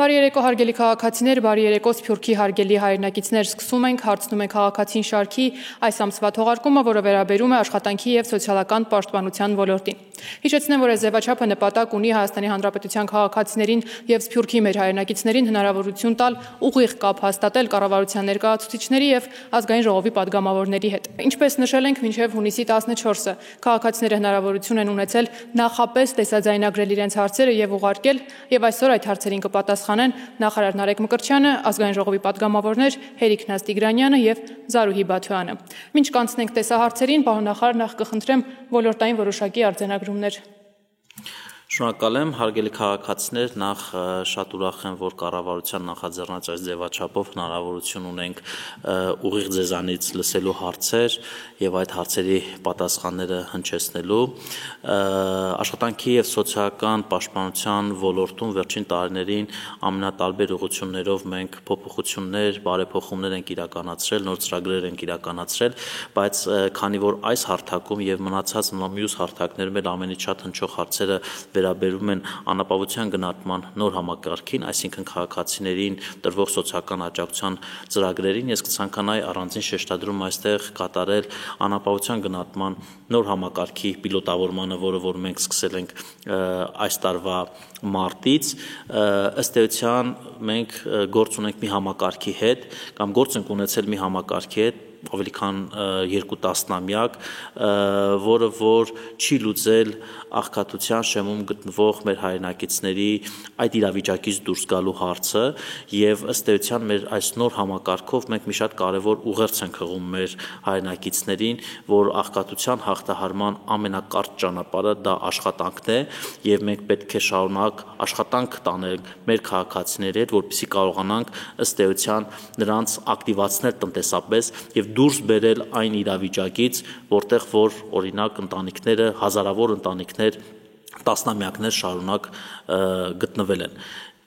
Բարի երեկո հարգելի քաղաքացիներ, բարի երեկո Սփյուռքի հարգելի հայրենակիցներ, սկսում ենք հարցնում ենք քաղաքացին շարքի այս ամսվա թողարկումը, որը վերաբերում է աշխատանքի և սոցիալական պաշտպանության ոլորտին։ Հիշեցնեմ, որ այս ձևաչափը նպատակ ունի Հայաստանի Հանրապետության քաղաքացիներին և Սփյուռքի մեր հայրենակիցներին հնարավորություն տալ ուղիղ կապ հաստատել կառավարության ներկայացուցիչների և ազգային ժողովի պատգամավորների հետ։ Ինչպես նշել ենք, մինչև հունիսի 14-ը քաղաքացիները հնարավորություն են ունեցել նախապես տեսաձայնագրել իրենց հարցերը և ուղարկել, եւ այսօր այդ հարցերին կպատասխանեն նախարար Նարեկ Մկրտչյանը, ազգային ժողովի պատգամավորներ Հերիկ Նաստիգրանյանը եւ Զարուհի Բաթոյանը։ Մինչ կանցնենք տեսահարցերին, պարոն նախարար, նախ կխնդրեմ ոլորտային որոշակի արձանագրումներ։ Շնորհակալ եմ, հարգելի քաղաքացիներ, նախ շատ ուրախ եմ, որ կառավարության նախաձեռնած այս ձևաչափով հնարավորություն ունենք ուղիղ ձեզանից լսելու հարցեր եւ այդ հարցերի պատասխանները հնչեցնելու։ Աշխատանքի եւ սոցիալական պաշտպանության ոլորտում վերջին տարիներին ամենատարբեր ուղղություններով մենք փոփոխություններ, բարեփոխումներ ենք իրականացրել, նոր ծրագրեր ենք իրականացրել, բայց քանի որ այս հարթակում եւ մնացած մյուս հարթակներում էլ ամենից շատ հնչող հարցերը վերաբերում են անապահովության գնահատման նոր համակարգին, այսինքն քաղաքացիներին տրվող սոցիալական աջակցության ծրագրերին, ես կցանկանայի առանձին շեշտադրում այստեղ կատարել անապահովության գնահատման նոր համակարգի պիլոտավորմանը, որը որ մենք սկսել ենք այս տարվա մարտից, ըստ էության մենք գործ ունենք մի համակարգի հետ կամ գործ ենք ունեցել մի համակարգի հետ ավելի քան 2 տասնամյակ, որը որ չի լուծել աղքատության շեմում գտնվող մեր հայրենակիցների այդ իրավիճակից դուրս գալու հարցը եւ ըստ էության մեր այս նոր համակարգով մենք մի շատ կարեւոր ուղերձ ենք հղում մեր հայրենակիցներին, որ աղքատության հաղթահարման ամենակարճ ճանապարհը դա աշխատանքն է եւ մենք պետք է շարունակ աշխատանք տանենք մեր քաղաքացիների հետ, որպեսզի կարողանանք ըստ էության նրանց ակտիվացնել տնտեսապես եւ դուրս բերել այն իրավիճակից, որտեղ որ օրինակ ընտանիքները, հազարավոր ընտանիքներ տասնամյակներ շարունակ գտնվել են։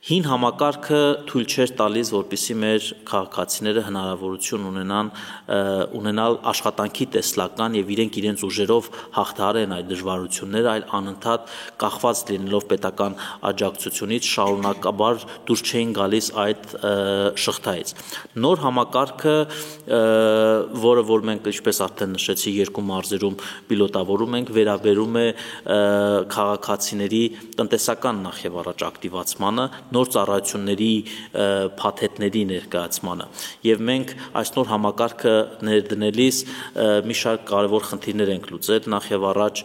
Հին համակարգը թույլ չէր տալիս, որպեսզի մեր քաղաքացիները հնարավորություն ունենալ աշխատանքի տեսլական եւ իրենց ուժերով հաղթահարեն այդ դժվարությունները, այլ անընդհատ կախված լինելով պետական աջակցությունից շարունակաբար դուրս չէին գալիս այդ շղթայից։ Նոր համակարգը, որը որ մենք ինչպես արդեն նշեցի 2 մարզերում պիլոտավորում ենք, վերաբերում է քաղաքացիների տնտեսական նախ եւ առաջ ակտիվացմանը, նոր ծառայությունների փաթեթների ներկայացմանը եւ մենք այս նոր համակարգը ներդնելիս մի շարք կարեւոր խնդիրներ ենք լուծել, նախ եւ առաջ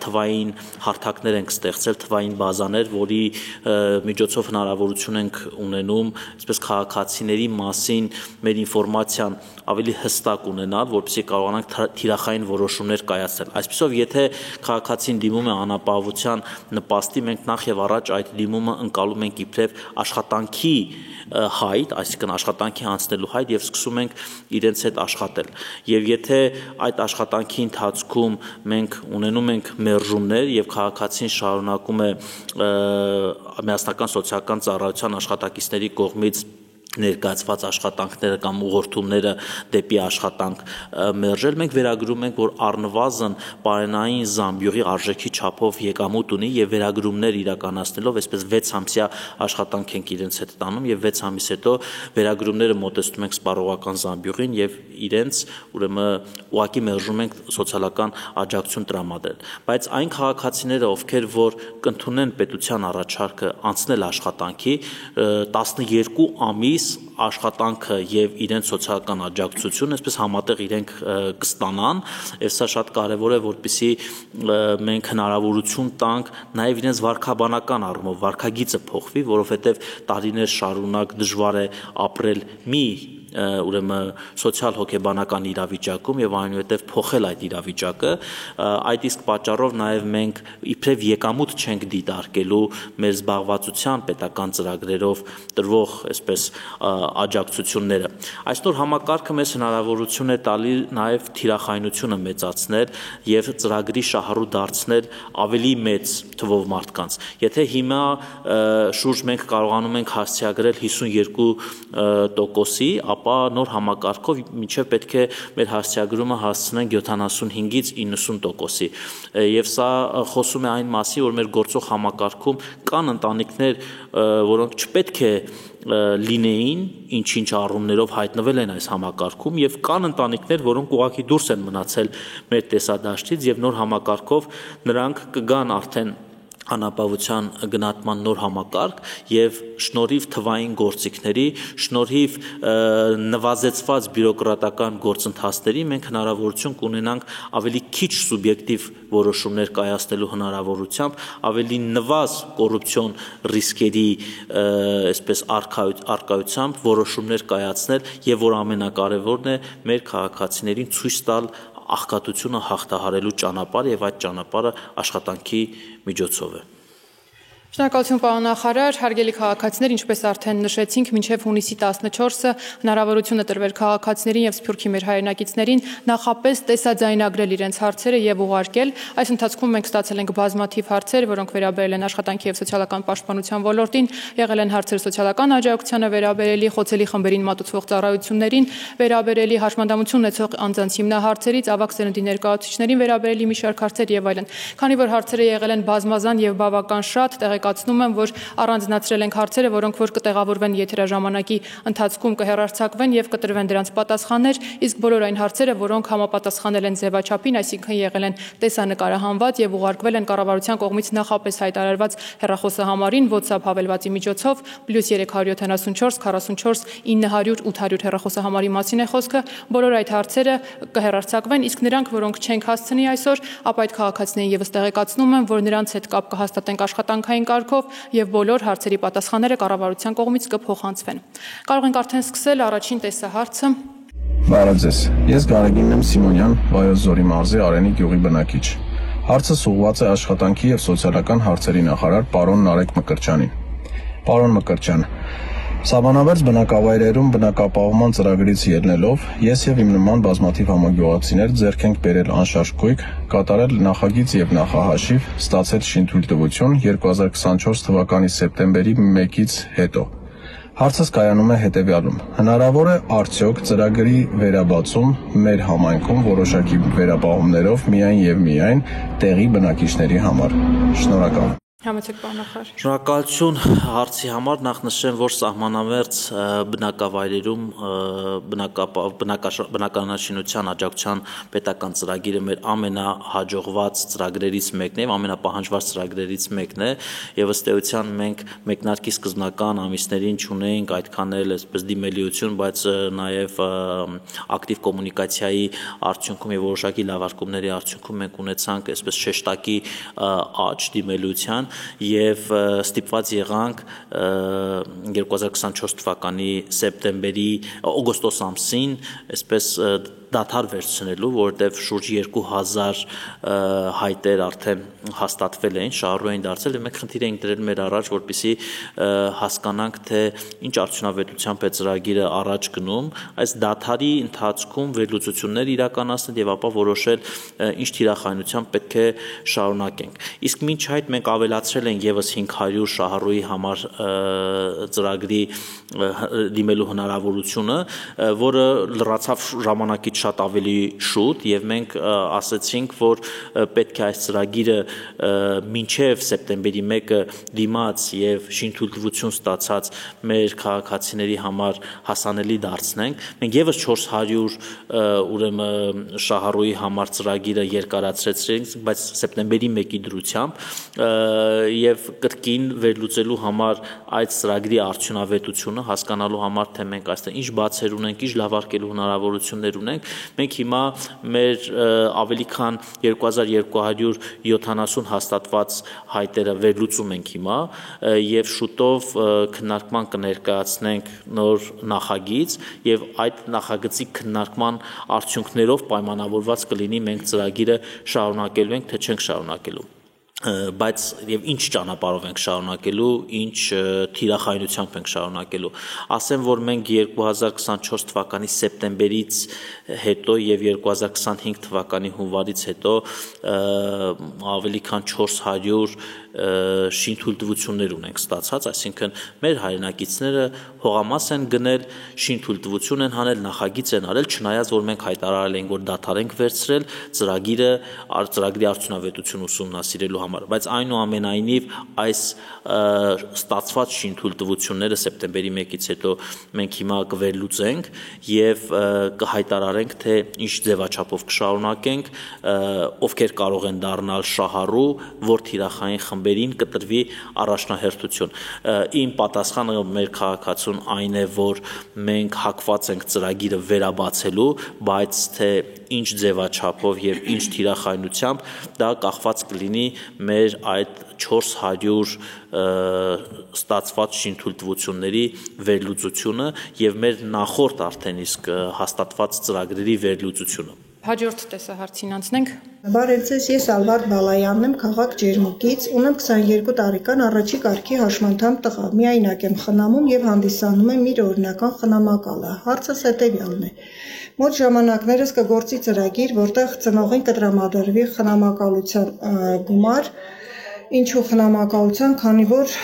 թվային հարթակներ ենք ստեղծել, թվային բազաներ, որի միջոցով հնարավորություն ենք ունենում այսպես քաղաքացիների մասին մեր ինֆորմացիան ավելի հստակ ունենալ, որպեսզի կարողանանք թիրախային որոշումներ կայացնել։ Այսպիսով, եթե քաղաքացին դիմում է անապահովության նպաստի, մենք նախ եւ առաջ այդ դիմումը ընկալում ենք իբրև աշխատանքի հայտ, այսինքն աշխատանքի անցնելու հայտ եւ սկսում ենք իրենց հետ աշխատել։ Եվ եթե այդ աշխատանքի ընթացքում մենք ունենում ենք մերժումներ եւ քաղաքացին շարունակում է միասնական սոցիալական ծառայության աշխատակիցների կողմից ներկայացված աշխատանքները կամ ուղղորդումները դեպի աշխատանք մերժել, մենք վերագրում ենք, որ առնվազն պարենային զամբյուղի արժեքի չափով եկամուտ ունի եւ վերագրումներ իրականացնելով այսպես 6 ամսյա աշխատանք ենք իրենց հետ տանում եւ 6 ամիս հետո վերագրումները մոտեցնում ենք սպառողական զամբյուղին եւ իրենց ուրեմն ուղղակի մերժում ենք սոցիալական աջակցություն տրամադրել։ Բայց այն քաղաքացիները, ովքեր որ կընդունեն պետության առաջարկը անցնել աշխատանքի 12 ամիս աշխատանքը եւ իրենց սոցիալական աջակցությունը այսպես համատեղ իրենք կստանան, եւ սա շատ կարեւոր է, որպեսզի մենք հնարավորություն տանք նաեւ իրենց վարքաբանական առումով վարքագիծը փոխվի, որովհետեւ տարիներ շարունակ դժվար է ապրել մի ուրեմն սոցիալ հոգեբանական իրավիճակում եւ այնուհետեւ փոխել այդ իրավիճակը, այդ իսկ պատճառով նաեւ մենք իբրև եկամուտ չենք դիտարկելու մեր զբաղվածության պետական ծրագրերով տրվող այսպես աջակցությունները։ Այսօր համակարգը մեզ հնարավորություն է տալի նաեւ թիրախայնությունը մեծացնել եւ ծրագրի շահառու դարձնել ավելի մեծ թվով մարդկանց։ Եթե հիմա շուրջ մենք կարողանում ենք հասցեագրել 52%-ի, ապա նոր համակարգով մինչև պետք է մեր հասցեագրումը հասցնենք 75-ից 90%-ի։ Եվ սա խոսում է այն մասին, որ մեր գործող համակարգում կան ընտանիքներ, որոնք չպետք է լինեին, ինչ-ինչ առումներով հայտնվել են այս համակարգում, եւ կան ընտանիքներ, որոնք ուղղակի դուրս են մնացել մեր տեսադաշտից, եւ նոր համակարգով նրանք կգան արդեն անապահովության գնահատման նոր համակարգ եւ շնորհիվ թվային գործիքների, շնորհիվ նվազեցված բյուրոկրատական գործընթացների մենք հնարավորություն կունենանք ավելի քիչ սուբյեկտիվ որոշումներ կայացնելու հնարավորությամբ, ավելի նվազ կոռուպցիոն ռիսկերի այսպես արկայությամբ որոշումներ կայացնել եւ որ ամենակարևորն է մեր քաղաքացիներին ցույց տալ աղքատությունը հաղթահարելու ճանապարհը եւ այդ ճանապարհը աշխատանքի միջոցով է։ Շնորհակալություն պարոն նախարար, հարգելի քաղաքացիներ, ինչպես արդեն նշեցինք, մինչև հունիսի 14-ը հնարավորություն է տրվել քաղաքացիներին եւ Սփյուռքի մեր հայրենակիցներին նախապես տեսաձայնագրել իրենց հարցերը եւ ուղարկել։ Այս ընթացքում մենք ստացել ենք բազմաթիվ հարցեր, որոնք վերաբերել են աշխատանքի եւ սոցիալական պաշտպանության ոլորտին, եղել են հարցեր սոցիալական աջակցությանը վերաբերելի, խոցելի խմբերին մատուցվող ծառայություններին վերաբերելի, հաշմանդամություն ունեցող անձանց հիմնահարցերից, ավագ սերնդի ներկայացուցիչներին վերաբերելի մի շարք հարցեր եւ այլն։ Քանի որ հարցերը եղել են բազմազան եւ բավական շատ, տեղեկացնում եմ, որ առանձնացրել ենք հարցերը, որոնք որ կտեղավորվեն եթերաժամանակի ընթացքում կհեռարձակվեն եւ կտրվեն դրանց պատասխաններ, իսկ բոլոր այն հարցերը, որոնք համապատասխանել են ձևաչափին, այսինքն եղել են տեսանկարահանված եւ ուղարկվել են կառավարության կողմից նախապես հայտարարված հեռախոսահամարին WhatsApp հավելվածի միջոցով +374 44 900 800 հեռախոսահամարի մասին է խոսքը, բոլոր այդ հարցերը կհեռարձակվեն, իսկ նրանք, որոնք չենք հասցնի այսօր, ապա այդ քաղաքացիներին եւս տեղեկացնում եմ, որ նրանց հետ կապ կհաստատենք աշխատանքային կարգով եւ բոլոր հարցերի պատասխանները կառավարության կողմից կփոխանցվեն։ Կարող ենք արդեն սկսել առաջին տեսահարցը։ Բարև ձեզ։ Ես Գարեգին եմ Սիմոնյան, Վայոց Ձորի մարզի Արենի գյուղի բնակիչ։ Հարցս ուղղված է աշխատանքի եւ սոցիալական հարցերի նախարար պարոն Նարեկ Մկրտչյանին։ Պարոն Մկրտչյան, Սաբանավերց բնակավայրերում բնակապահովման ծրագրից ելնելով ես եւ իմ նման բազմաթիվ համագյուղացիներ ձեռք ենք բերել անշարժ գույք, կատարել նախագիծ եւ նախահաշիվ, ստացել շինթույլտվություն 2024 թվականի սեպտեմբերի 1-ից հետո։ Հարցս կայանում է հետեւյալում. հնարավոր է արդյոք ծրագրի վերաբացում մեր համայնքում որոշակի վերապահումներով միայն եւ միայն տեղի բնակիչների համար։ Շնորհակալ։ Համեցեք պարոն նախարար։ Շնորհակալություն հարցի համար, նախ նշեմ, որ սահմանամերձ բնակավայրերում բնականաշինության աջակցության պետական ծրագիրը մեր ամենահաջողված ծրագրերից մեկն է, ամենապահանջված ծրագրերից մեկն է, եւ ըստ էության մենք մեկնարկի սկզբնական ամիսներին չունեինք այդքան էլ այսպես դիմելիություն, բայց նաեւ ակտիվ կոմունիկացիայի արդյունքում եւ որոշակի լավարկումների արդյունքում մենք ունեցանք այսպես շեշտակի աճ դիմելիության եւ ստիպված եղանք 2024 թվականի սեպտեմբերի օգոստոս ամսին այսպես դադար վերցնելու, որտեղ շուրջ 2000 հայտեր արդեն հաստատվել էին, շահառու էին դարձել, եւ մենք խնդիր էինք դրել մեր առաջ, որպեսզի հասկանանք, թե ինչ արդյունավետությամբ է ծրագիրը առաջ գնում, այս դադարի ընթացքում վերլուծություններ իրականացնել եւ ապա որոշել ինչ թիրախայնությամբ պետք է շարունակենք։ Իսկ մինչ այդ մենք ավելացրել ենք եւս 500 շահառուի համար ծրագրի դիմելու հնարավորությունը, որը լրացավ ժամանակից շատ ավելի շուտ եւ մենք ասացինք, որ պետք է այս ծրագիրը մինչեւ սեպտեմբերի 1-ը դիմաց եւ շինթույլտվություն ստացած մեր քաղաքացիների համար հասանելի դարձնենք։ Մենք եւս 400 ուրեմն շահառուի համար ծրագիրը երկարացրեցինք, բայց սեպտեմբերի 1-ի դրությամբ եւ կրկին վերլուծելու համար այդ ծրագրի արդյունավետությունը հասկանալու համար, թե մենք այստեղ ինչ բացեր ունենք, ինչ լավարկելու հնարավորություններ ունենք, մենք հիմա մեր ավելի քան 2270 հաստատված հայտերը վերլուծում ենք հիմա եւ շուտով քննարկման կներկայացնենք նոր նախագիծ եւ այդ նախագծի քննարկման արդյունքներով պայմանավորված կլինի մենք ծրագիրը շարունակելու ենք, թե չենք շարունակելու, բայց եւ ինչ ճանապարհով ենք շարունակելու, ինչ թիրախայնությամբ ենք շարունակելու։ Ասեմ, որ մենք 2024 թվականի սեպտեմբերից հետո եւ 2025 թվականի հունվարից հետո ավելի քան 400 շինթույլտվություններ ունենք ստացած, այսինքն մեր հայրենակիցները հողամաս են գնել, շինթույլտվություն են հանել, նախագիծ են արել, չնայած որ մենք հայտարարել ենք, որ դադար ենք վերցրել ծրագրի արդյունավետություն ուսումնասիրելու համար, բայց այնուամենայնիվ այս ստացված շինթույլտվությունները սեպտեմբերի 1-ից հետո մենք հիմա կվերլուծենք եւ կհայտարարենք, թե ինչ ձևաչափով կշարունակենք, ովքեր կարող են դառնալ շահառու, որ թիրախային խմբերին կտրվի առաջնահերթություն։ Իմ պատասխանը մեր քաղաքացուն այն է, որ մենք հակված ենք ծրագիրը վերաբացելու, բայց թե ինչ ձևաչափով եւ ինչ թիրախայնությամբ դա կախված կլինի մեր այդ 400 ստացված շինթույլտվությունների վերլուծությունը եւ մեր նախորդ արդեն իսկ հաստատված ծրագրերի վերլուծությունը։ Հաջորդ տեսահարցին անցնենք։ Բարև ձեզ, ես Ալվարդ Բալայանն եմ, քաղաք Ջերմուկից, ունեմ 22 տարեկան առաջի կարգի հաշմանդամ տղա, միայնակ եմ խնամում եւ հանդիսանում եմ իր օրինական խնամակալը։ Հարցս հետեւյալն է. մոտ ժամանակներս կգործի ծրագիր, որտեղ ծնողին կտրամադրվի խնամակալության գումար, ինչու խնամակալության, քանի որ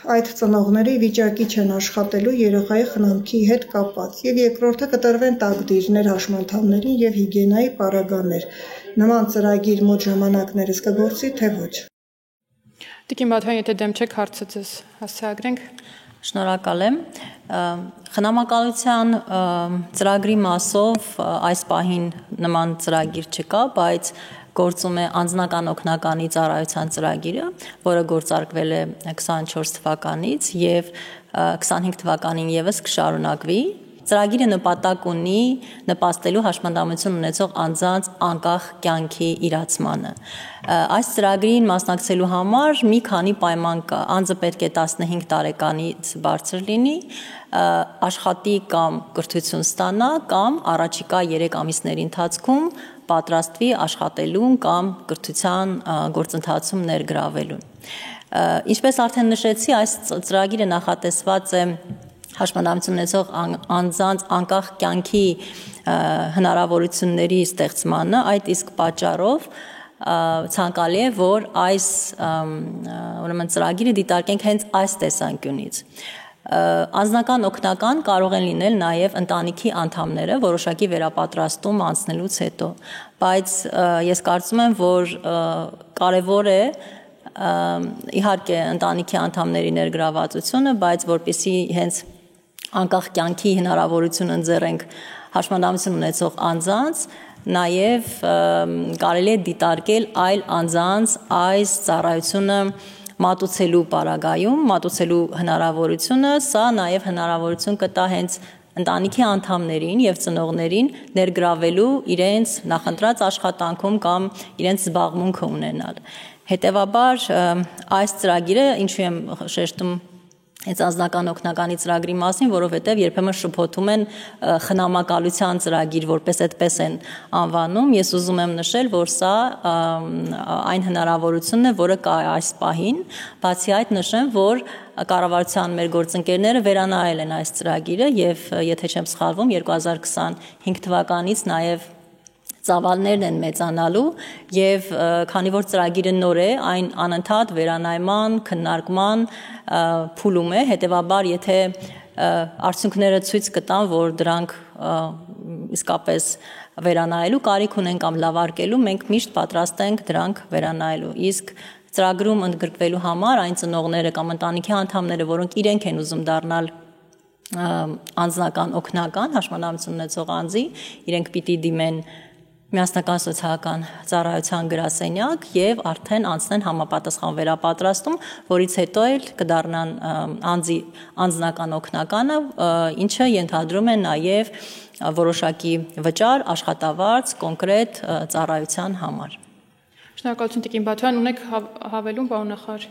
այդ ծնողների վիճակի չեն աշխատելու երեխայի խնամքի հետ կապված, եւ երկրորդը կտրվեն տակդիրներ հաշմանդամներին եւ հիգիենայի պարագաներ։ Նման ծրագիր մոտ ժամանակներս կգործի, թե ոչ։ Տիկին Բաթյան, եթե դեմ չեք, հարցը ձեզ հասցեագրենք։ Շնորհակալ եմ։ Խնամակալության ծրագրի մասով այս պահին նման ծրագիր չկա, բայց գործում է անձնական օգնականի ծառայության ծրագիրը, որը գործարկվել է 24 թվականից եւ 25 թվականին եւս կշարունակվի։ Ծրագիրը նպատակ ունի նպաստելու հաշմանդամություն ունեցող անձանց անկախ կյանքի իրացմանը։ Այս ծրագրին մասնակցելու համար մի քանի պայման կա։ Անձը պետք է 15 տարեկանից բարձր լինի, աշխատի կամ կրթություն ստանա, կամ առաջիկա 3 ամիսների ընթացքում պատրաստվի աշխատելուն կամ կրթության գործընթացում ներգրավելուն։ Ինչպես արդեն նշեցի, այս ծրագիրը նախատեսված է հաշմանդամություն ունեցող անձանց անկախ կյանքի հնարավորությունների ստեղծմանը, այդ իսկ պատճառով ցանկալի է, որ այս ծրագիրը դիտարկենք հենց այս տեսանկյունից։ Անձնական օգնական կարող են լինել նաև ընտանիքի անդամները որոշակի վերապատրաստում անցնելուց հետո, բայց ես կարծում եմ, որ կարևոր է իհարկե ընտանիքի անդամների ներգրավվածությունը, բայց որպեսզի հենց անկախ կյանքի հնարավորություն ընձեռենք հաշմանդամություն ունեցող անձանց, նաև կարելի է դիտարկել այլ անձանց այս ծառայությունը մատուցելու պարագայում, մատուցելու հնարավորությունը, սա նաև հնարավորություն կտա հենց ընտանիքի անդամներին եւ ծնողներին ներգրավելու իրենց նախընտրած աշխատանքում կամ իրենց զբաղմունքը ունենալ։ Հետևաբար այս ծրագիրը ինչու եմ շեշտում հենց անձնական օգնականի ծրագրի մասին, որովհետև երբեմն շփոթում են խնամակալության ծրագիր, որպես այդպես են անվանում։ Ես ուզում եմ նշել, որ սա այն հնարավորությունն է, որը կա այս պահին, բացի այդ նշեմ, որ կառավարության մեր գործընկերները վերանայել են այս ծրագիրը եւ եթե չեմ սխալվում 2025 թվականից նաեւ ծավալներն են մեծանալու եւ քանի որ ծրագիրը նոր է, այն անընդհատ վերանայման, քննարկման փուլում է, հետեւաբար եթե արդյունքները ցույց կտան, որ դրանք իսկապես վերանայելու կարիք ունեն կամ լավարկելու, մենք միշտ պատրաստ ենք դրանք վերանայելու։ Իսկ ծրագրում ընդգրկվելու համար այն ծնողները կամ ընտանիքի անդամները, որոնք իրենք են ուզում դառնալ անձնական օգնական հաշմանդամություն ունեցող անձի, իրենք պիտի դիմեն միասնական սոցիալական ծառայության գրասենյակ եւ արդեն անցնեն համապատասխան վերապատրաստում, որից հետո էլ կդառնան անձի անձնական օգնականը, ինչը ենթադրում է նաեւ որոշակի վճար, աշխատավարձ, կոնկրետ ծառայության համար։ Շնորհակալություն Տիկին Բաթյան, ունեք հավելում, պարոն նախարար։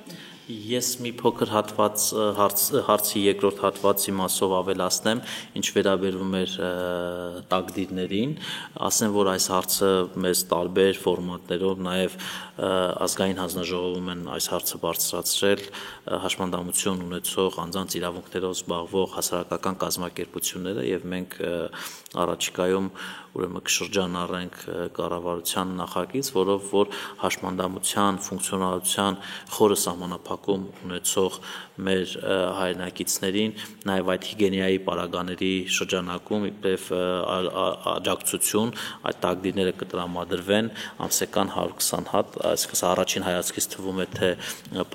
Ես մի փոքր հարցի երկրորդ հատվածի մասով ավելացնեմ, ինչ վերաբերում էր տակդիրներին, ասեմ, որ այս հարցը մեզ տարբեր ֆորմատներով, նաև ազգային հանձնաժողովում են այս հարցը բարձրացրել հաշմանդամություն ունեցող անձանց իրավունքներով զբաղվող հասարակական կազմակերպությունները, եւ մենք առաջիկայում ուրեմն կշրջանառենք կառավարության նախագիծ, որով որ հաշմանդամության ֆունկցիոնալության խորը սահմանափակում ունեցող մեր հայրենակիցներին նաև այդ հիգիենայի պարագաների շրջանակում իբրև աջակցություն այդ տակդիրները կտրամադրվեն ամսական 120 հատ, այսինքն սա առաջին հայացքից թվում է թե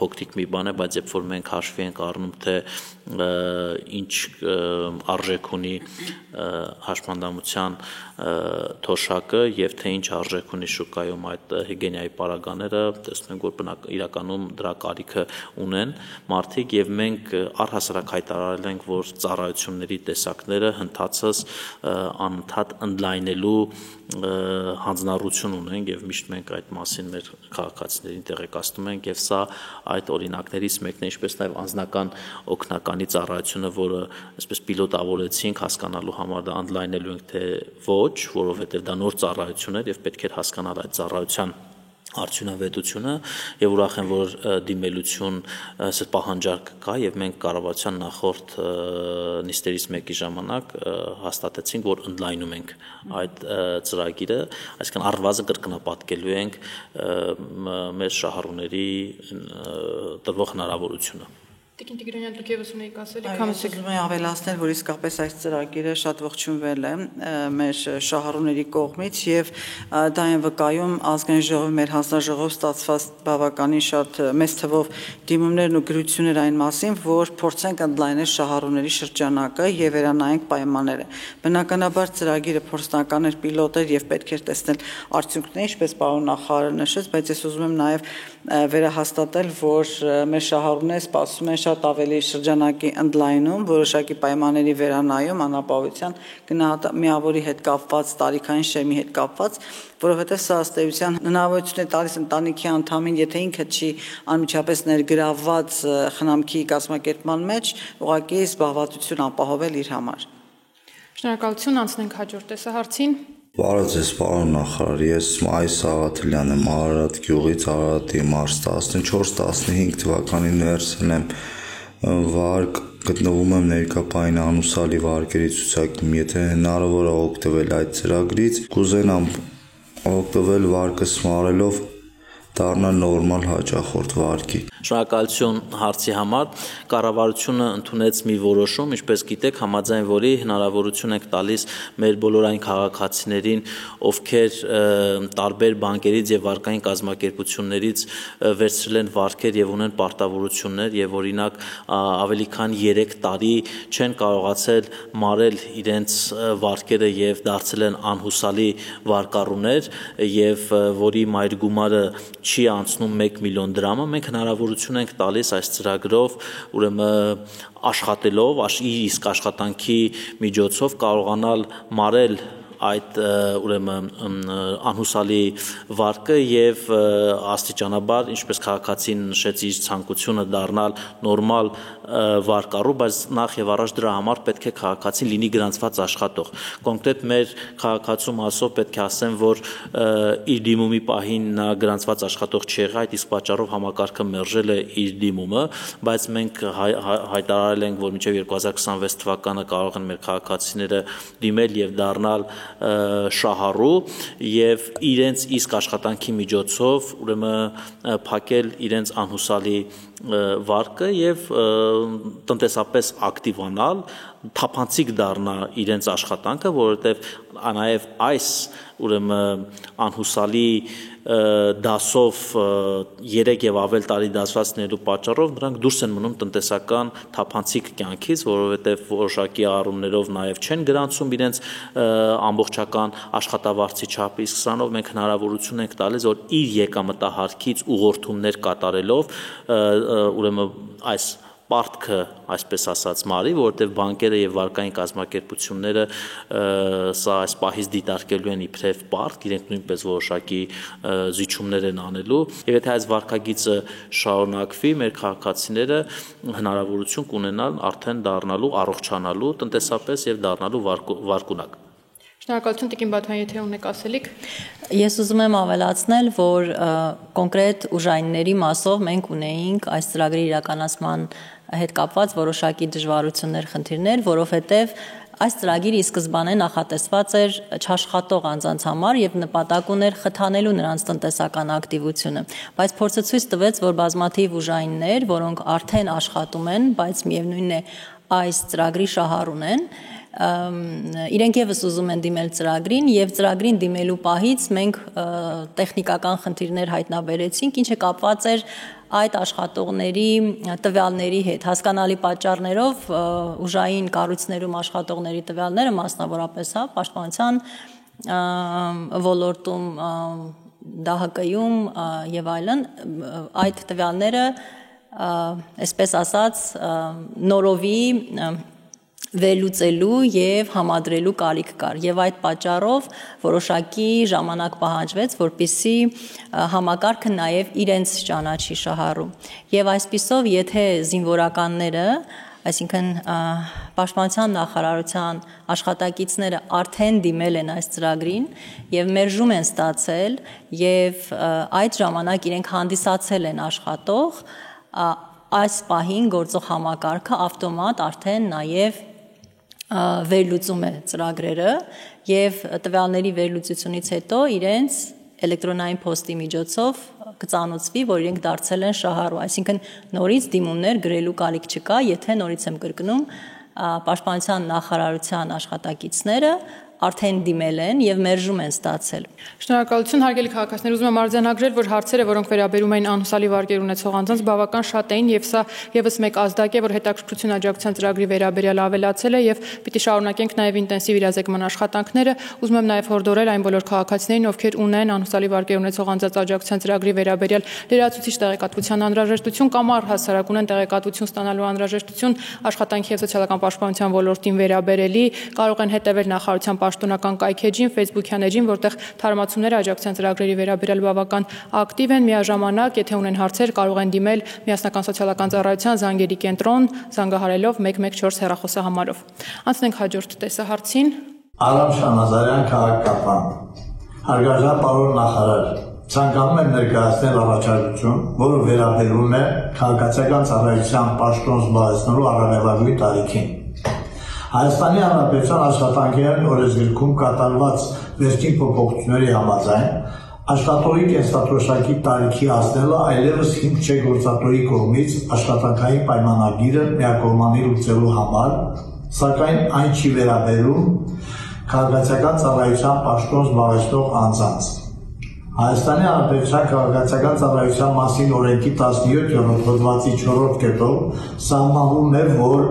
փոքրիկ մի բան է, բայց երբ որ մենք հաշվի ենք առնում թե ինչ արժեք ունի հաշմանդամության թոշակը եւ թե ինչ արժեք ունի շուկայում այդ հիգիենայի պարագաները, տեսնում ենք որ իրականում դրա կարիքը ունեն մարդիկ եւ մենք առհասարակ հայտարարել ենք, որ ծառայությունների տեսակները հնդածս անընդհատ ընդլայնելու հանձնառություն ունենք եւ միշտ մենք այդ մասին մեր քաղաքացիներին տեղեկացնում ենք եւ սա այդ օրինակներից մեկն է, ինչպես նաեւ անձնական օգնականի ծառայությունը, որը այսպես պիլոտավորեցինք հասկանալու համար դա ընդլայնելու ենք թե ոչ, որովհետեւ դա նոր ծառայություն է եւ պետք է հասկանալ այդ ծառայության արդյունավետությունը եւ ուրախ եմ, որ դիմելություն այս պահանջարկ կա եւ մենք կառավարության նախորդ նիստերից մեկի ժամանակ հաստատեցինք, որ ընդլայնում ենք այդ ծրագիրը, այսինքն առվազն կրկնապատկելու ենք մեր շահառուների տրվող հնարավորությունը։ Տիկին Տիգրանյան, դուք եւս ունեիք ասել, Ուզում եմ ավելացնել, որ իսկապես այս ծրագիրը շատ ողջունվել է մեր շահառուների կողմից եւ դա են վկայում ազգային ժողովի մեր հանձնաժողով ստացված բավականին շատ մեծ թվով դիմումներն ու գրություններ այն մասին, որ փորձենք ընդլայնել շահառուների շրջանակը եւ վերանայենք պայմանները։ Բնականաբար ծրագիրը փորձնական էր, պիլոտ էր եւ պետք էր տեսնել արդյունքները, ինչպես պարոն նախարարը նշեց, բայց ես ուզում եմ նաեւ վերահաստատել, որ մեր շահառուները սպասում են շատ ավելի շրջանակի ընդլայնում, որոշակի պայմանների վերանայում, անապահովության միավորի հետ կապված, տարիքային շեմի հետ կապված, որովհետև սա ըստ էության հնարավորություն է տալիս ընտանիքի անդամին, եթե ինքը չի անմիջապես ներգրավված խնամքի կազմակերպման մեջ, ուղղակի զբաղվածություն ապահովել իր համար։ Շնորհակալություն, անցնենք հաջորդ տեսահարցին։ Բարև ձեզ, պարոն նախարար, ես Մայիս Սաղաթելյան եմ, Արարատ գյուղից, Արարատի մարզ 14-15 թվականին ներսել եմ վարկ, գտնվում եմ ներկապային անուսալի վարկերի ցուցակում, եթե հնարավոր է օգտվել այդ ծրագրից, կուզենամ օգտվել վարկս մարելով դառնալ նորմալ հաճախորդ վարկի։ Շնորհակալություն հարցի համար, կառավարությունը ընդունեց մի որոշում, ինչպես գիտեք, համաձայն որի հնարավորություն ենք տալիս մեր բոլոր այն քաղաքացիներին, ովքեր տարբեր բանկերից եւ վարկային կազմակերպություններից վերցրել են վարկեր եւ ունեն պարտավորություններ եւ օրինակ ավելի քան 3 տարի չեն կարողացել մարել իրենց վարկերը եւ դարձել են անհուսալի վարկառուներ եւ որի մայր գումարը չի անցնում 1 միլիոն դրամը, մենք հնարավորություն ենք տալիս այս ծրագրով, ուրեմն աշխատելով, իսկ աշխատանքի միջոցով կարողանալ մարել այդ ուրեմն անհուսալի վարկը եւ աստիճանաբար, ինչպես քաղաքացին նշեց, իր ցանկությունը դառնալ նորմալ վարկառու, բայց նախ եւ առաջ դրա համար պետք է քաղաքացին լինի գրանցված աշխատող։ Կոնկրետ մեր քաղաքացու մասով պետք է ասեմ, որ իր դիմումի պահին նա գրանցված աշխատող չի եղել, այդ իսկ պատճառով համակարգը մերժել է իր դիմումը, բայց մենք հայտարարել ենք, որ մինչեւ 2026 թվականը կարող են մեր քաղաքացիները դիմել եւ դառնալ շահառու եւ իրենց իսկ աշխատանքի միջոցով ուրեմն փակել իրենց անհուսալի վարկը եւ տնտեսապես ակտիվանալ, թափանցիկ դառնա իրենց աշխատանքը, որովհետեւ նաեւ այս ուրեմն անհուսալի դասով 3 եւ ավել տարի դասված լինելու պատճառով նրանք դուրս են մնում տնտեսական թափանցիկ կյանքից, որովհետեւ որոշակի առումներով նաեւ չեն գրանցում իրենց ամբողջական աշխատավարձի չափը, իսկ սրանով մենք հնարավորություն ենք տալիս, որ իր եկամտահարկից ուղղորդումներ կատարելով ուրեմն այս պարտքը, այսպես ասած, մարի, որովհետև բանկերը եւ վարկային կազմակերպությունները սա այս պահից դիտարկելու են իբրև պարտք, իրենք նույնպես որոշակի զիջումներ են անելու, եւ եթե այս վարկագիծը շարունակվի, մեր քաղաքացիները հնարավորություն կունենան արդեն դառնալու, առողջանալու տնտեսապես եւ դառնալու վարկունակ։ Շնորհակալություն Տիկին Բաթյան, եթե ունեք ասելիք։ Ես ուզում եմ ավելացնել, որ կոնկրետ ուժայինների մասով մենք ունեինք այս ծրագրի իրականացման հետ կապված որոշակի դժվարություններ, խնդիրներ, որովհետև այս ծրագիրը ի սկզբանե նախատեսված էր չաշխատող անձանց համար եւ նպատակ ուներ խթանելու նրանց տնտեսական ակտիվությունը, բայց փորձը ցույց տվեց, որ բազմաթիվ ուժայիններ, որոնք արդեն աշխատում են, բայց միևնույնն է այս ծրագրի շահառ ունեն, իրենք եւս ուզում են դիմել ծրագրին եւ ծրագրին դիմելու պահից մենք տեխնիկական խնդիրներ հայտնաբերեցինք, ինչը կապված էր այդ աշխատողների տվյալների հետ, հասկանալի պատճառներով ուժային կառույցներում աշխատողների տվյալները, մասնավորապես պաշտպանության ոլորտում, ԴՀԿ-ում եւ այլն, այդ տվյալները, այսպես ասած, նորովի վերլուծելու եւ համադրելու կարիք կար եւ այդ պատճառով որոշակի ժամանակ պահանջվեց, որպեսզի համակարգը նաեւ իրենց ճանաչի շահառու եւ այսպիսով եթե զինվորականները, այսինքն Պաշտպանության նախարարության աշխատակիցները արդեն դիմել են այս ծրագրին եւ մերժում են ստացել եւ այդ ժամանակ իրենք հանդիսացել են աշխատող, այս պահին գործող համակարգը ավտոմատ արդեն նաեւ վերլուծում է ծրագրերը եւ տվյալների վերլուծությունից հետո իրենց էլեկտրոնային փոստի միջոցով կծանոթվի, որ իրենք դարձել են շահառու, այսինքն նորից դիմումներ գրելու կարիք չկա, եթե նորից եմ կրկնում, Պաշտպանության նախարարության աշխատակիցները արդեն դիմել են եւ մերժում են ստացել։ Շնորհակալություն հարգելի քաղաքացիներ, ուզում եմ արձանագրել, որ հարցերը, որոնք վերաբերում էին անհուսալի վարկեր ունեցող անձանց, բավական շատ էին եւ սա եւս մեկ ազդակ է, որ հետաքրքրություն աջակցության ծրագրի վերաբերյալ ավելացել է եւ պիտի շարունակենք նաեւ ինտենսիվ իրազեկման աշխատանքները։ Ուզում եմ նաեւ հորդորել այն բոլոր քաղաքացիներին, ովքեր ունեն անհուսալի վարկեր ունեցող անձանց աջակցության ծրագրի վերաբերյալ լրացուցիչ տեղեկատվության անհրաժեշտություն կամ առհասարակ ունեն տեղեկատվություն ստանալու անհրաժեշտություն աշխատանքի եւ սոցիալական պաշտպանության ոլորտին վերաբերելի, կարող են հետեւել նախարարության պաշտոնական կայքեջին, Facebook-յան էջին, որտեղ թարմացումները աջակցության ծրագրերի վերաբերյալ բավական ակտիվ են, միաժամանակ, եթե ունեն հարցեր, կարող են դիմել Միասնական սոցիալական ծառայության զանգերի կենտրոն, զանգահարելով 114 հեռախոսահամարով։ Անցնենք հաջորդ տեսահարցին։ Արամ Շանազարյան, քաղաքապան։ Հարգարժան պարոն նախարար, ցանկանում եմ ներկայացնել առաջարկություն, որը վերաբերում է քաղաքացիական ծառայության պաշտոն զբաղեցնելու առավելագույն տարիքին։ Հայաստանի Հանրապետության աշխատանքային օրենսգրքում կատարված վերջին փոփոխությունների համաձայն աշխատողի կենսաթոշակի տարիքի հասնելը այլևս հիմք չէ գործատուի կողմից աշխատանքային պայմանագիրը միակողմանի լուծելու համար, սակայն այն չի վերաբերում քաղաքացիական ծառայության պաշտոն զբաղեցնող անձանց։ Հայաստանի Հանրապետության քաղաքացիական ծառայության մասին օրենքի 17-րդ հոդվածի 4-րդ կետով սահմանվում է, որ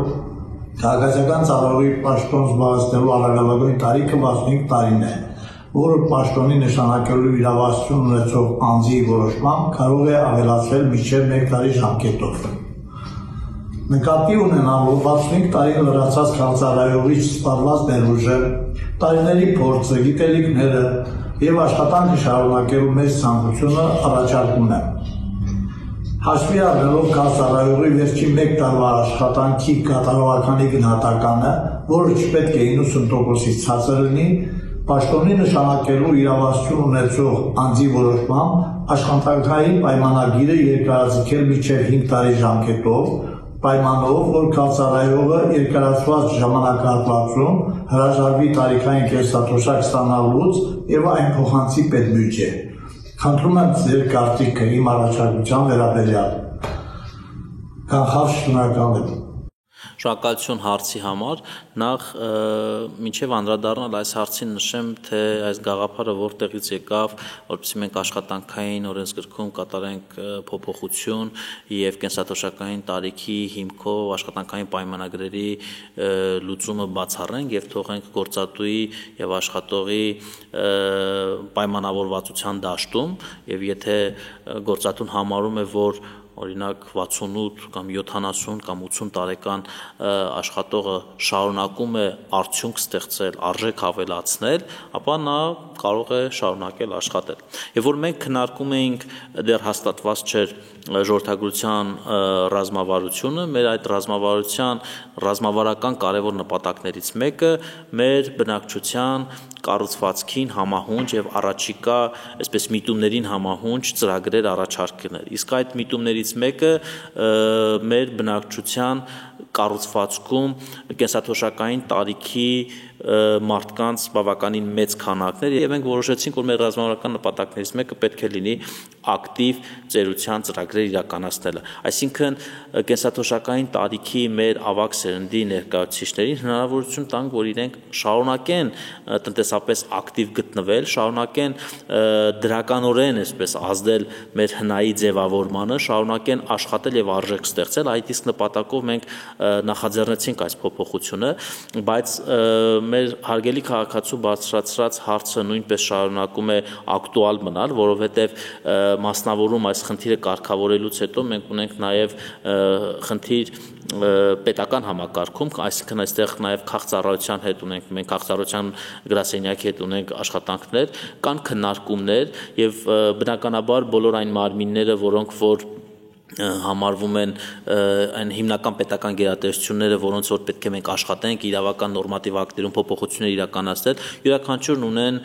քաղաքացիական ծառայողի պաշտոն զբաղեցնելու առավելագույն տարիքը 65 տարին է, որը պաշտոնի նշանակելու իրավասություն ունեցող անձի որոշմամբ կարող է ավելացվել մինչև 1 տարի ժամկետով։ Նկատի ունենալով 65 տարին լրացած քաղաքացիայից սպառված ներուժը, տարիների փորձը, գիտելիքները եւ աշխատանքը շարունակելու մեծ ցանկությունը առաջարկում եմ։ Հաշվի առնելով քաղաքացիայի վերջին 1 տարվա աշխատանքի կատարողականի գնահատականը, որը չպետք է 90%-ից ցածր լինի, պաշտոնի նշանակելու իրավասություն ունեցող անձի որոշմամբ աշխատանքային պայմանագիրը երկարաձգել մինչև 5 տարի ժամկետով, պայմանով, որ քաղաքացիողը երկարացված ժամանակահատվածում հրաժարվի տարիքային կենսաթոշակ ստանալուց եւ այն փոխանցի պետբյուջե։ Խնդրում եմ ձեր կարծիքը իմ առաջարկության վերաբերյալ։ Կանխավ շնորհակալ եմ։ Շնորհակալություն հարցի համար, նախ մինչև անդրադառնալ այս հարցին նշեմ, թե այս գաղափարը որտեղից եկավ, որպեսզի մենք աշխատանքային օրենսգրքում կատարենք փոփոխություն եւ կենսաթոշակային տարիքի հիմքով աշխատանքային պայմանագրերի լուծումը բացառենք եւ թողենք գործատուի եւ աշխատողի պայմանավորվածության դաշտում եւ եթե գործատուն համարում է, որ օրինակ 68 կամ 70 կամ 80 տարեկան աշխատողը շարունակում է արդյունք ստեղծել, արժեք ավելացնել, ապա նա կարող է շարունակել աշխատել։ Եվ որ մենք քննարկում էինք դեռ հաստատված չէր ժողովրդագրության ռազմավարությունը, մեր այդ ռազմավարական կարևոր նպատակներից մեկը մեր բնակչության կառուցվածքին համահունչ եւ առաջիկա այսպես միտումներին համահունչ ծրագրեր առաջարկելն։ Իսկ այդ միտումներից մեկը մեր բնակչության կառուցվածքում կենսաթոշակային տարիքի մարդկանց բավականին մեծ քանակներ եւ մենք որոշեցինք, որ մեր ռազմավարական նպատակներից մեկը պետք է լինի ակտիվ ծերության ծրագրեր իրականացնելը։ Այսինքն կենսաթոշակային տարիքի մեր ավագ սերնդի ներկայացուցիչներին հնարավորություն տանք, որ իրենք շարունակեն տնտեսապես ակտիվ գտնվել, շարունակեն դրականորեն այսպես ազդել մեր հնայի ձևավորմանը, շարունակեն աշխատել եւ արժեք ստեղծել։ Այդ իսկ նպատակով մենք նախաձեռնեցինք այս փոփոխությունը, բայց մեր հարգելի քաղաքացու բարձրացրած հարցը նույնպես շարունակում է ակտուալ մնալ, որովհետև մասնավորում այս խնդիրը կարգավորելուց հետո մենք ունենք նաև խնդիր պետական համակարգում, այսինքն այստեղ նաև քաղցառայության հետ ունենք, մենք քաղցառայության գրասենյակի հետ ունենք աշխատանքներ, կան քննարկումներ եւ բնականաբար բոլոր այն մարմինները, որոնք որ համարվում են այն հիմնական պետական գերատեսչությունները, որոնց որ պետք է մենք աշխատենք իրավական նորմատիվ ակտերում փոփոխություններ իրականացնել, յուրաքանչյուրն ունեն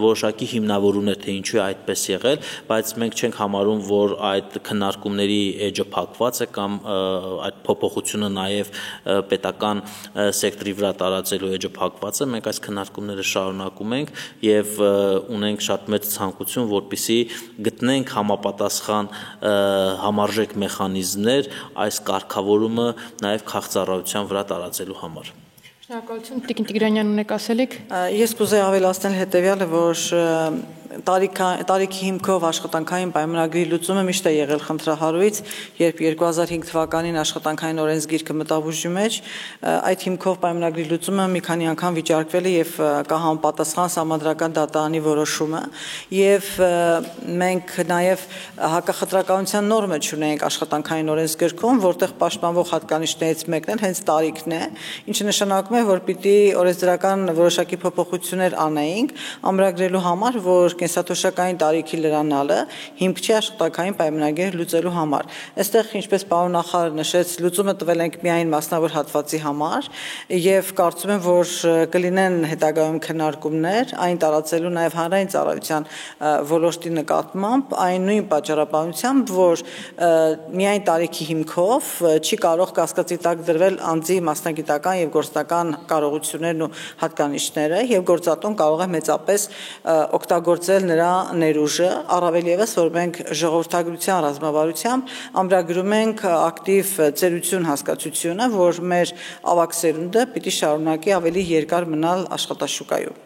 որոշակի հիմնավորումներ, թե ինչու է այդպես եղել, բայց մենք չենք համարում, որ այդ քննարկումների էջը փակված է կամ այդ փոփոխությունը նաև պետական սեկտորի վրա տարածելու էջը փակված է, մենք այս քննարկումները շարունակում ենք եւ ունենք շատ մեծ ցանկություն, որպեսզի գտնենք համապատասխան համարժեք մեխանիզմներ այս կարգավորումը նաև քաղցառայության վրա տարածելու համար։ Շնորհակալություն, Տիկին Տիգրանյան, ունեք ասելիք։ Ես կուզեի ավելացնել հետևյալը, որ տարիքի հիմքով աշխատանքային պայմանագրի լուծումը միշտ է եղել խնդրահարույց, երբ 2005 թվականին աշխատանքային օրենսգիրքը մտավ ուժի մեջ, այդ հիմքով պայմանագրի լուծումը մի քանի անգամ վիճարկվել է եւ կա համապատասխան սահմանադրական դատարանի որոշումը եւ մենք նաեւ հակախտրականության նորմը չունենք աշխատանքային օրենսգրքում, որտեղ պաշտպանվող հատկանիշներից մեկն էլ հենց տարիքն է, ինչը նշանակում է, որ պիտի օրենսդրական որոշակի փոփոխություններ անեինք, ամրագրելու համար, որ կենսաթոշակային տարիքի լրանալը հիմք չի աշխատանքային պայմանագիր լուծելու համար։ Այստեղ, ինչպես պարոն նախարարը նշեց, լուծումը տվել ենք միայն մասնավոր հատվածի համար եւ կարծում եմ, որ կլինեն հետագայում քննարկումներ այն տարածելու նաեւ հանրային ծառայության ոլորտի նկատմամբ, այն նույն պատճառաբանությամբ, որ միայն տարիքի հիմքով չի կարող կասկածի տակ դրվել անձի մասնագիտական եւ գործնական կարողություններն ու հատկանիշները եւ գործատուն կարող է մեծապես օգտագործել նրա ներուժը, առավել ևս, որ մենք ժողովրդագրության ռազմավարությամբ ամրագրում ենք ակտիվ ծերություն հասկացությունը, որ մեր ավագ սերունդը պիտի շարունակի ավելի երկար մնալ աշխատաշուկայում։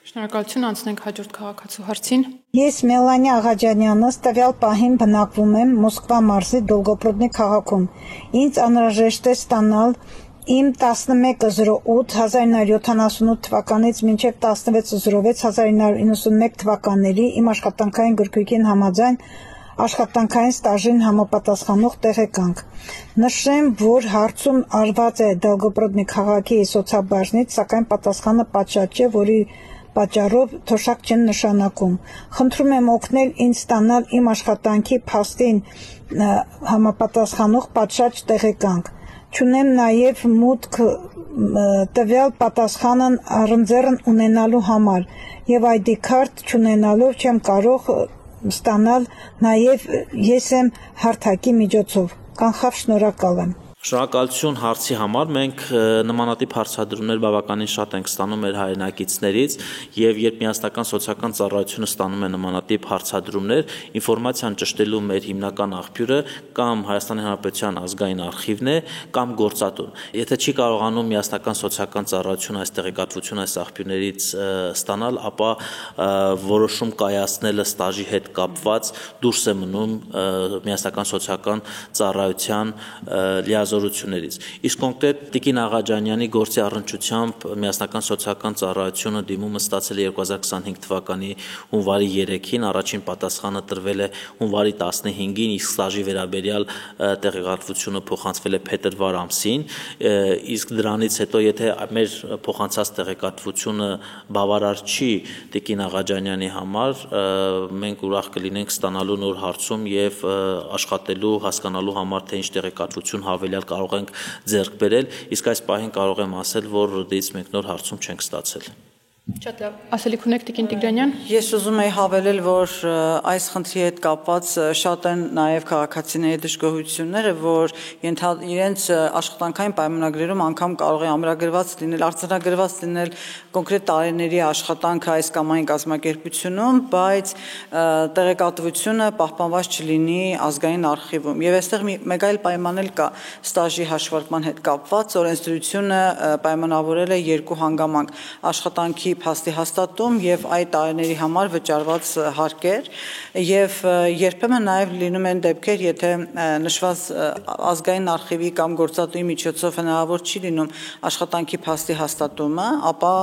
Շնորհակալություն, անցնենք հաջորդ քաղաքացու հարցին։ Ես Մելանիա Աղաջանյանը տվյալ պահին բնակվում եմ Մոսկվա մարզի Դոլգոպրոդնի քաղաքում։ Ինձ անհրաժեշտ է ստանալ իմ 1108 1978 թվականից մինչև 1606 1991 թվականների իմ աշխատանքային գրքույկին համաձայն աշխատանքային ստաժին համապատասխանող տեղեկանք։ Նշեմ, որ հարցում արված է Դոլգոպրոդնի քաղաքի սոցիալբաժնից, սակայն պատասխանը պատշաճ է, որի պատճառով թոշակ չեն նշանակում։ Խնդրում եմ օգնել ինձ ստանալ իմ աշխատանքի փաստին համապատասխանող պատշաճ տեղեկանք։ Չունեմ նաև մուտք տվյալ պատասխանն առընձեռն ունենալու համար եւ ID քարտ չունենալով չեմ կարող ստանալ նաև ես եմ հարթակի միջոցով։ Կանխավ շնորհակալ եմ։ Շնորհակալություն հարցի համար, մենք նմանատիպ հարցադրումներ բավականին շատ ենք ստանում մեր հայրենակիցներից եւ երբ միասնական սոցիալական ծառայությունը ստանում է նմանատիպ հարցադրումներ, ինֆորմացիան ճշտելու մեր հիմնական աղբյուրը կամ Հայաստանի Հանրապետության ազգային արխիվն է կամ գործատուն։ Եթե չի կարողանում միասնական սոցիալական ծառայությունը այս տեղեկատվությունը այս աղբյուրներից ստանալ, ապա որոշում կայացնելը ստաժի հետ կապված դուրս է մնում միասնական սոցիալական ծառայության լիազոր լիազորություններից։ Իսկ կոնկրետ Տիկին Աղաջանյանի գործի առնչությամբ Միասնական սոցիալական ծառայությունը դիմումը ստացել է 2025 թվականի հունվարի 3-ին, առաջին պատասխանը տրվել է հունվարի 15-ին, իսկ ստաժի վերաբերյալ տեղեկատվությունը փոխանցվել է փետրվար ամսին, իսկ դրանից հետո եթե մեր փոխանցած տեղեկատվությունը բավարար չի Տիկին Աղաջանյանի համար, մենք ուրախ կլինենք ստանալու նոր հարցում եւ աշխատելու, հասկանալու համար թե ինչ տեղեկատվություն հավելյալ կարող ենք ձեռք բերել, իսկ այս պահին կարող եմ ասել, որ դից մենք նոր հարցում չենք ստացել։ Շատ լավ, ասելիք ունեք Տիկին Տիգրանյան։ Ես ուզում եի հավելել, որ այս խնդրի հետ կապված շատ են նաև քաղաքացիների դժգոհությունները, որ իրենց աշխատանքային պայմանագրերում անգամ կարող է ամրագրված լինել, արձանագրված լինել կոնկրետ տարիների աշխատանքը այս կամ այն կազմակերպությունում, բայց տեղեկատվությունը պահպանված չլինի ազգային արխիվում։ Եվ այստեղ մեկ այլ պայման էլ կա ստաժի հաշվարկման հետ կապված, օրենսդրությունը պայմանավորել է երկու հանգամանք՝ աշխատանքի փաստի հաստատում եւ այդ տարիների համար վճարված հարկեր եւ երբեմն նաեւ լինում են դեպքեր, եթե նշված ազգային արխիվի կամ գործատուի միջոցով հնարավոր չի լինում աշխատանքի փաստի հաստատումը, ապա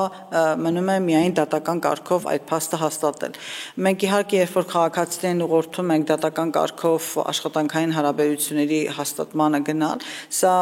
մնում է միայն դատական կարգով այդ փաստը հաստատել։ Մենք իհարկե երբ որ քաղաքացիներին ուղղորդում ենք դատական կարգով աշխատանքային հարաբերությունների հաստատմանը գնալ, սա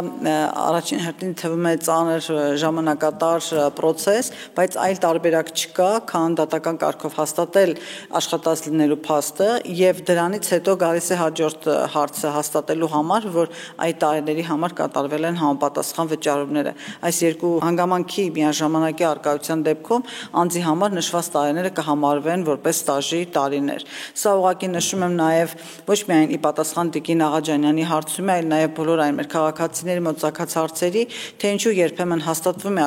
առաջին հերթին թվում է ծանր ժամանակատար process, բայց այլ տարբերակ չկա, քան դատական կարգով հաստատել աշխատած լինելու փաստը եւ դրանից հետո գալիս է հաջորդ հարցը հաստատելու համար, որ այդ տարիների համար կատարվել են համապատասխան վճարումները։ Այս երկու հանգամանքի միաժամանակի արկայության դեպքում անձի համար նշված տարիները կհամարվեն որպես ստաժի տարիներ։ Սա ուղղակի նշում եմ նաեւ ոչ միայն ի պատասխան Տիկին Աղաջանյանի հարցումի, այլ նաեւ բոլոր այն մեր քաղաքացիների մոտ ցակած հարցերի, թե ինչու երբեմն հաստատվում է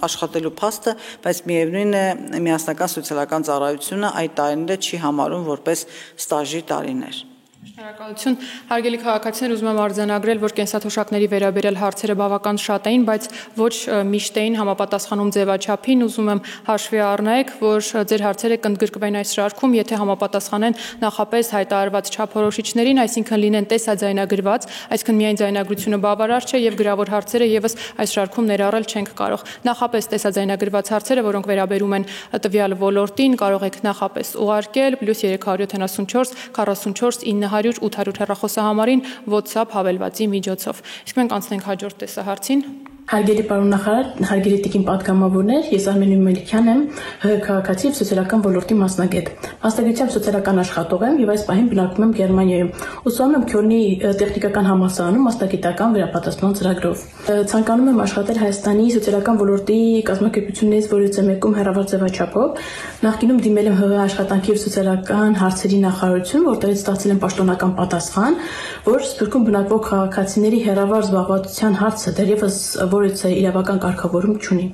աշխատելու փաստը, բայց միևնույն է Միասնական սոցիալական ծառայությունը այդ տարիները չի համարում որպես ստաժի տարիներ։ Շնորհակալություն։ Հարգելի քաղաքացիներ, ուզում եմ արձանագրել, որ կենսաթոշակների վերաբերյալ հարցերը բավական շատ էին, բայց ոչ միշտ էին համապատասխանում ձևաչափին։ Ուզում եմ հաշվի առնեք, որ ձեր հարցերը կընդգրկվեն այս շարքում, եթե համապատասխանեն նախապես հայտարարված չափորոշիչներին, այսինքն լինեն տեսաձայնագրված, այսինքն միայն ձայնագրությունը բավարար չէ եւ գրավոր հարցերը եւս այս շարքում ներառել չենք կարող։ Նախապես տեսաձայնագրված հարցերը, որոնք վերաբերում են տվյալ ոլորտին, կարող եք նախապես ուղարկել +374 44 900 800 հեռախոսահամարին WhatsApp հավելվածի միջոցով։ Իսկ մենք անցնենք հաջորդ տեսահարցին։ Հարգելի պարոն նախարար, հարգելի տիկին պատգամավորներ, ես Արմեն Մելիքյան եմ, ՀՀ քաղաքացի եւ սոցիալական ոլորտի մասնագետ։ Մասնագիտությամբ սոցիալական աշխատող եմ եւ այս պահին բնակվում եմ Գերմանիայում։ Ուսանում եմ Քյոլնի տեխնիկական համալսարանում մասնագիտական վերապատրաստման ծրագրով։ Ցանկանում եմ աշխատել Հայաստանի սոցիալական ոլորտի կազմակերպություններից որից մեկում հեռավար ձևաչափով։ Նախկինում դիմել եմ ՀՀ աշխատանքի եւ սոցիալական հարցերի նախարարություն, որտեղից ստացել եմ պաշտոնական պատասխան, որ Սփյուռքում բնակվող քաղաքացիների հեռավար զբաղվածության հարցը դեռևս որից իրավական կարգավորում չունի։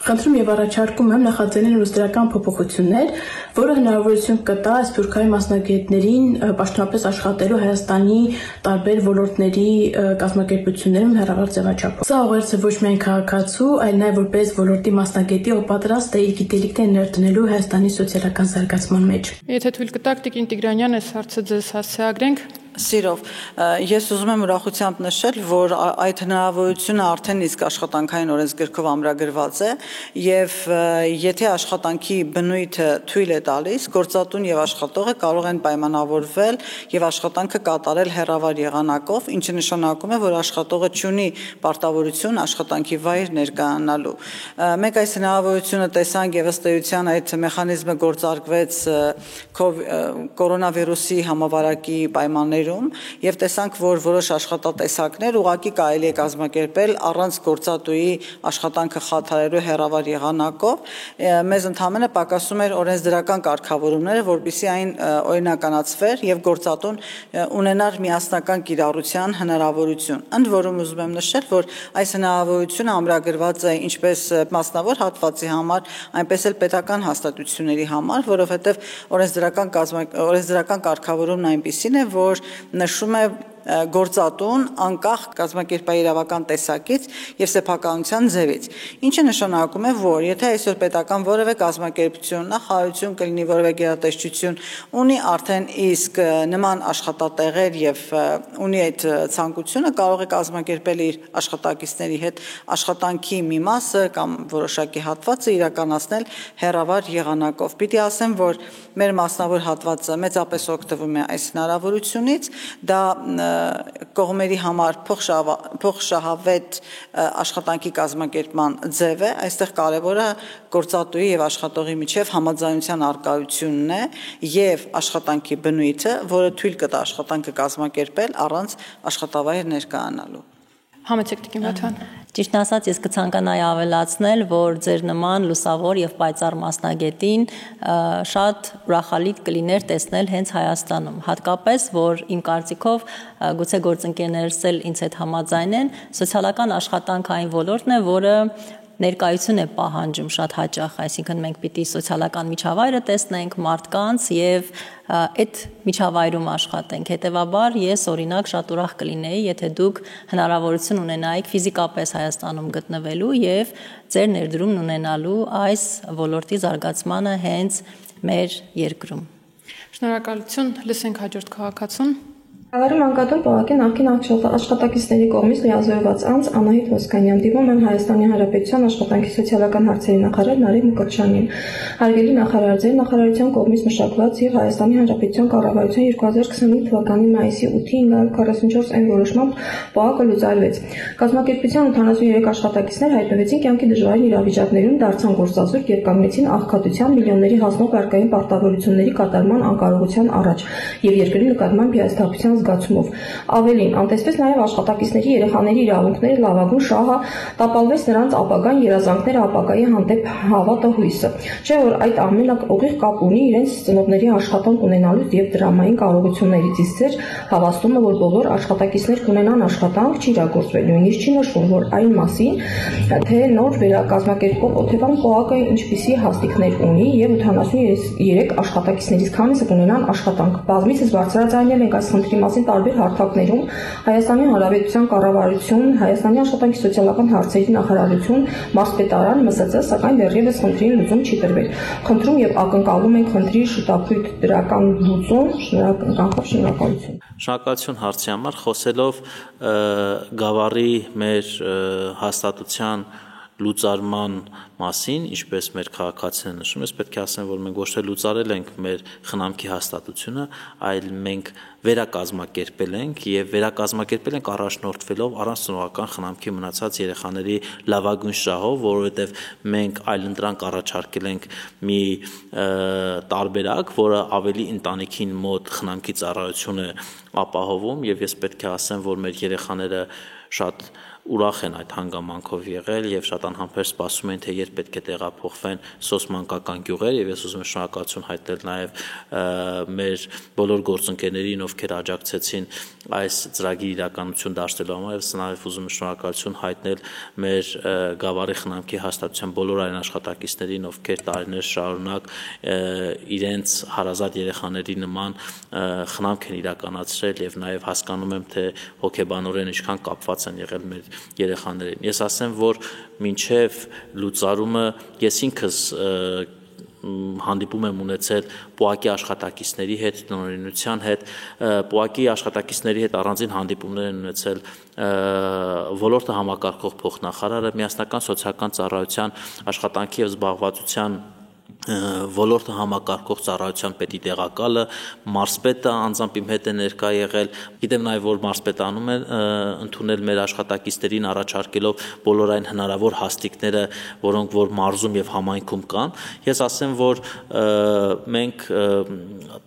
Խնդրում եւ առաջարկում եմ նախաձեռնել ուսումնասիրական փոփոխություններ, որը հնարավորություն կտա Սփյուռքահայ մասնագետներին պաշտոնապես աշխատելու Հայաստանի տարբեր ոլորտների կազմակերպություններում հեռավար ձևաչափով։ Սա ուղերձը ոչ միայն քաղաքացու, այլ նաեւ որպես ոլորտի մասնագետի, ով պատրաստ է իր գիտելիքները ներդնելու Հայաստանի սոցիալական զարգացման մեջ։ Եթե թույլ կտաք, Տիկին Տիգրանյան, այս հարցը ձեզ հասցեագրենք։ Սիրով, ես ուզում եմ ուրախությամբ նշել, որ այդ հնարավորությունը արդեն իսկ աշխատանքային օրենսգրքով ամրագրված է եւ եթե աշխատանքի բնույթը թույլ է տալիս, գործատուն եւ աշխատողը կարող են պայմանավորվել եւ աշխատանքը կատարել հեռավար եղանակով, ինչը նշանակում է, որ աշխատողը չունի պարտավորություն աշխատանքի վայր ներկայանալու։ Մենք այս հնարավորությունը տեսանք եւ ըստ էության այդ մեխանիզմը գործարկվեց կորոնավիրուսի համավարակի պայմաններում եւ տեսանք, որ որոշ աշխատատեսակներ ուղղակի կարելի է կազմակերպել առանց գործատուի աշխատանքը խաթարելու հեռավար եղանակով, մեզ ընդհանրապես պակասում էր օրենսդրական կարգավորումները, որպեսզի այն օրինականացվեր եւ գործատուն ունենար միասնական կիրառության հնարավորություն։ Ընդ որում ուզում եմ նշել, որ այս հնարավորությունը ամրագրված է ինչպես մասնավոր հատվածի համար, այնպես էլ պետական հաստատությունների համար, որովհետեւ օրենսդրական կարգավորումն այնպիսին է, որ նշում է գործատուն անկախ կազմակերպային տեսակից եւ սեփականության ձևից։ Ինչը նշանակում է, որ եթե այսօր պետական որևէ կազմակերպություն, նախարարություն կլինի որևէ գերատեսչություն, ունի արդեն իսկ նման աշխատատեղեր եւ ունի այդ ցանկությունը, կարող է կազմակերպել իր աշխատակիցների հետ աշխատանքի մի մասը կամ որոշակի հատվածը իրականացնել հեռավար եղանակով։ Պիտի ասեմ, որ մեր մասնավոր հատվածը մեծապես օգտվում է այս հնարավորությունից, դա կողմերի համար փոխշահավետ աշխատանքի կազմակերպման ձև է, այստեղ կարևորը գործատուի եւ աշխատողի միջև համաձայնության առկայությունն է եւ աշխատանքի բնույթը, որը թույլ կտա աշխատանքը կազմակերպել առանց աշխատավայր ներկայանալու։ Համեցեք Տիկին Վաթյան։ Ճիշտ ասած, ես կցանկանայի ավելացնել, որ ձեր նման լուսավոր եւ պայծառ մասնագետին շատ ուրախալի կլիներ տեսնել հենց Հայաստանում, հատկապես որ իմ կարծիքով գուցե գործընկերներս էլ ինձ հետ համաձայնեն, սոցիալական աշխատանքային ոլորտն է, որը ներկայություն է պահանջում շատ հաճախ, այսինքն մենք պիտի սոցիալական միջավայրը տեսնենք մարդկանց եւ այդ միջավայրում աշխատենք։ Հետևաբար ես օրինակ շատ ուրախ կլինեի, եթե դուք հնարավորություն ունենայիք ֆիզիկապես Հայաստանում գտնվելու եւ ձեր ներդրումն ունենալու այս ոլորտի զարգացմանը հենց մեր երկրում։ Շնորհակալություն, լսենք հաջորդ քաղաքացուն։ Գավառի մանկատուն պողակի նախկին աշխատակիցների կողմից լիազորված անձ Անահիտ Ոսկանյան դիմում են Հայաստանի Հանրապետության աշխատանքի սոցիալական հարցերի նախարար Նարեկ Մկրտչյանին։ Հարգելի նախարար, ձեր նախարարության կողմից մշակված եւ Հայաստանի Հանրապետության կառավարության 2025 թվականի մայիսի 8-ի 944-ն որոշմամբ պողակը լուծարվեց։ Կազմակերպության 83 աշխատակիցներ հայտնվեցին կյանքի դժվարին իրավիճակներում, դարձան գործազուրկ եւ կանգնեցին աղքատության, միլիոնների հասնող վարկային պարտավորությունների կատարման անկարողության առաջ եւ երկրի նկատմամբ հիասթափության զգացումով։ Ավելին, անտեսվեց նաև աշխատակիցների երեխաների իրավունքների լավագույն շահը, տապալվեց նրանց ապագան երազանքները ապագայի հանդեպ հավատը հույսը։ Չէ՞ որ այդ ամենը ուղիղ կապ ունի իրենց ծնողների աշխատանք ունենալուց եւ դրամային կարողություններից, իսկ ձեր հավաստումը, որ բոլոր աշխատակիցներ կունենան աշխատանք, չի իրագործվել, նույնիսկ չի նշվում, որ այն մասին, թե նոր վերակազմակերպող Օթևան պողակը ինչպիսի հաստիկներ ունի եւ 83 աշխատակիցներից քանիսը կունենան աշխատանք։ Բազմիցս բարձրաձայնել ենք այս խնդրի մասին տարբեր հարթակներում, Հայաստանի Հանրապետության կառավարություն, Հայաստանի աշխատանքի սոցիալական հարցերի նախարարություն, մարզպետարան, ՄՍԾ, սակայն դեռևս խնդրին լուծում չի տրվել։ Խնդրում եւ ակնկալում ենք խնդրի շուտապույտ դրական լուծում, շնորհակալություն։ Շնորհակալություն հարցի համար, խոսելով Գավառի մեր հաստատության լուծարման մասին, ինչպես մեր քաղաքացիները նշում, ես պետք է ասեմ, որ մենք ոչ թե լուծարել ենք մեր խնամքի հաստատությունը, այլ մենք վերակազմակերպել ենք եւ վերակազմակերպել ենք առաջնորդվելով առանց ծնողական խնամքի մնացած երեխաների լավագույն շահով, որովհետեւ մենք այլընտրանք առաջարկել ենք մի տարբերակ, որը ավելի ընտանիքին մոտ խնամքի ծառայություն է ապահովում եւ ես պետք է ասեմ, որ մեր երեխաները շատ ուրախ են այդ հանգամանքով եղել եւ շատ անհամբեր սպասում են, թե երբ պետք է տեղափոխվեն սոցմանկական գյուղեր եւ ես ուզում եմ շնորհակալություն հայտնել նաեւ մեր բոլոր գործընկերներին, ովքեր աջակցեցին այս ծրագրի իրականություն դարձնելու համար եւ նաեւ ուզում եմ շնորհակալություն հայտնել մեր Գավառի խնամքի հաստատության բոլոր այն աշխատակիցներին, ովքեր տարիներ շարունակ իրենց հարազատ երեխաների նման խնամք են իրականացրել եւ նաեւ հասկանում եմ, թե հոգեբանորեն ինչքան կապված են եղել մեր երեխաներին։ Ես ասեմ, որ մինչև լուծարումը ես ինքս հանդիպում եմ ունեցել պոակի աշխատակիցների հետ, տնօրինության հետ, պոակի աշխատակիցների հետ առանձին հանդիպումներ են ունեցել ոլորտը համակարգող փոխնախարարը, միասնական սոցիալական ծառայության աշխատանքի եւ զբաղվածության ոլորտը համակարգող ծառայության պետի տեղակալը, մարզպետը անձամբ իմ հետ է ներկա եղել։ Գիտեմ նաև, որ մարզպետանում է ընդունել մեր աշխատակիցներին առաջարկելով բոլոր այն հնարավոր հաստիկները, որոնք որ մարզում եւ համայնքում կան։ Ես ասեմ, որ մենք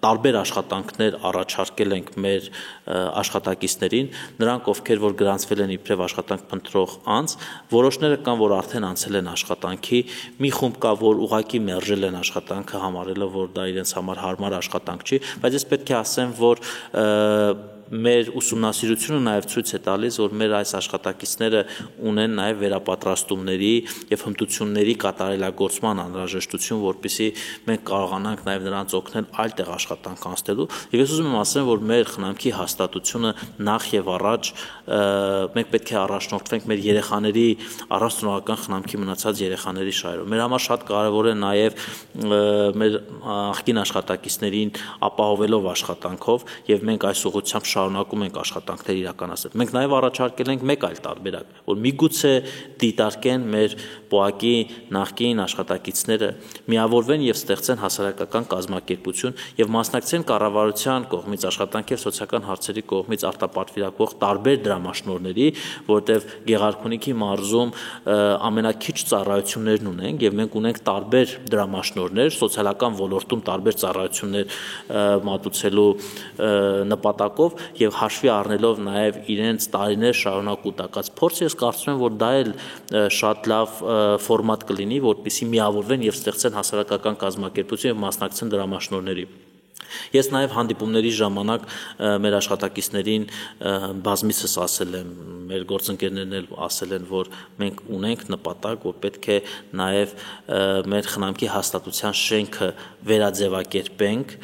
տարբեր աշխատանքներ առաջարկել ենք մեր աշխատակիցներին, նրանք ովքեր որ գրանցվել են իբրև աշխատանք փնտրող անձ, որոշները կան, որ արդեն անցել են աշխատանքի, մի խումբ կա, որ ուղակի մերժել են աշխատանքը համարելով, որ դա իրենց համար հարմար աշխատանք չի, բայց ես պետք է ասեմ, որ մեր ուսումնասիրությունը նաև ցույց է տալիս, որ մեր այս աշխատակիցները ունեն նաև վերապատրաստումների եւ հմտությունների կատարելագործման անհրաժեշտություն, որպեսզի մենք կարողանանք նաև նրանց օգնել այլ տեղ աշխատանք անցնելու։ Եվ ես ուզում եմ ասել, որ մեր խնամքի հաստատությունը նախ եւ առաջ մենք պետք է առաջնորդվենք մեր երեխաների առանձնական խնամքի մնացած երեխաների շահերով։ Մեր համար շատ կարևոր է նաև մեր աղքին աշխատակիցներին ապահովելով աշխատանքով եւ մենք այս ուղղությամբ շարունակում ենք աշխատանքներ իրականացնել։ Մենք նաև առաջարկել ենք մեկ այլ տարբերակ, որ միգուցե դիտարկեն մեր ՊՕԱԿ-ի նախկին աշխատակիցները միավորվեն եւ ստեղծեն հասարակական կազմակերպություն եւ մասնակցեն կառավարության կողմից աշխատանքի եւ սոցիալական հարցերի կողմից արտապատվիրակվող տարբեր դրամաշնորհների, որտեղ Գեղարքունիքի մարզում ամենակիչ ծառայություններն ունենք եւ մենք ունենք տարբեր դրամաշնորհներ, սոցիալական ոլորտում տարբեր ծառայություններ մատուցելու նպատակով եւ հաշվի առնելով նաեւ իրենց տարիներ շարունակ ուտակած փորձ, ես կարծում եմ, որ դա էլ շատ լավ ֆորմատ կլինի, որպեսզի միավորվեն եւ ստեղծեն հասարակական կազմակերպություն եւ մասնակցեն դրամաշնորհների։ Ես նաև հանդիպումների ժամանակ մեր աշխատակիցներին բազմիցս ասել եմ, մեր գործընկերներն էլ ասել են, որ մենք ունենք նպատակ, որ պետք է նաև մեր խնամքի հաստատության շենքը վերաձևակերպենք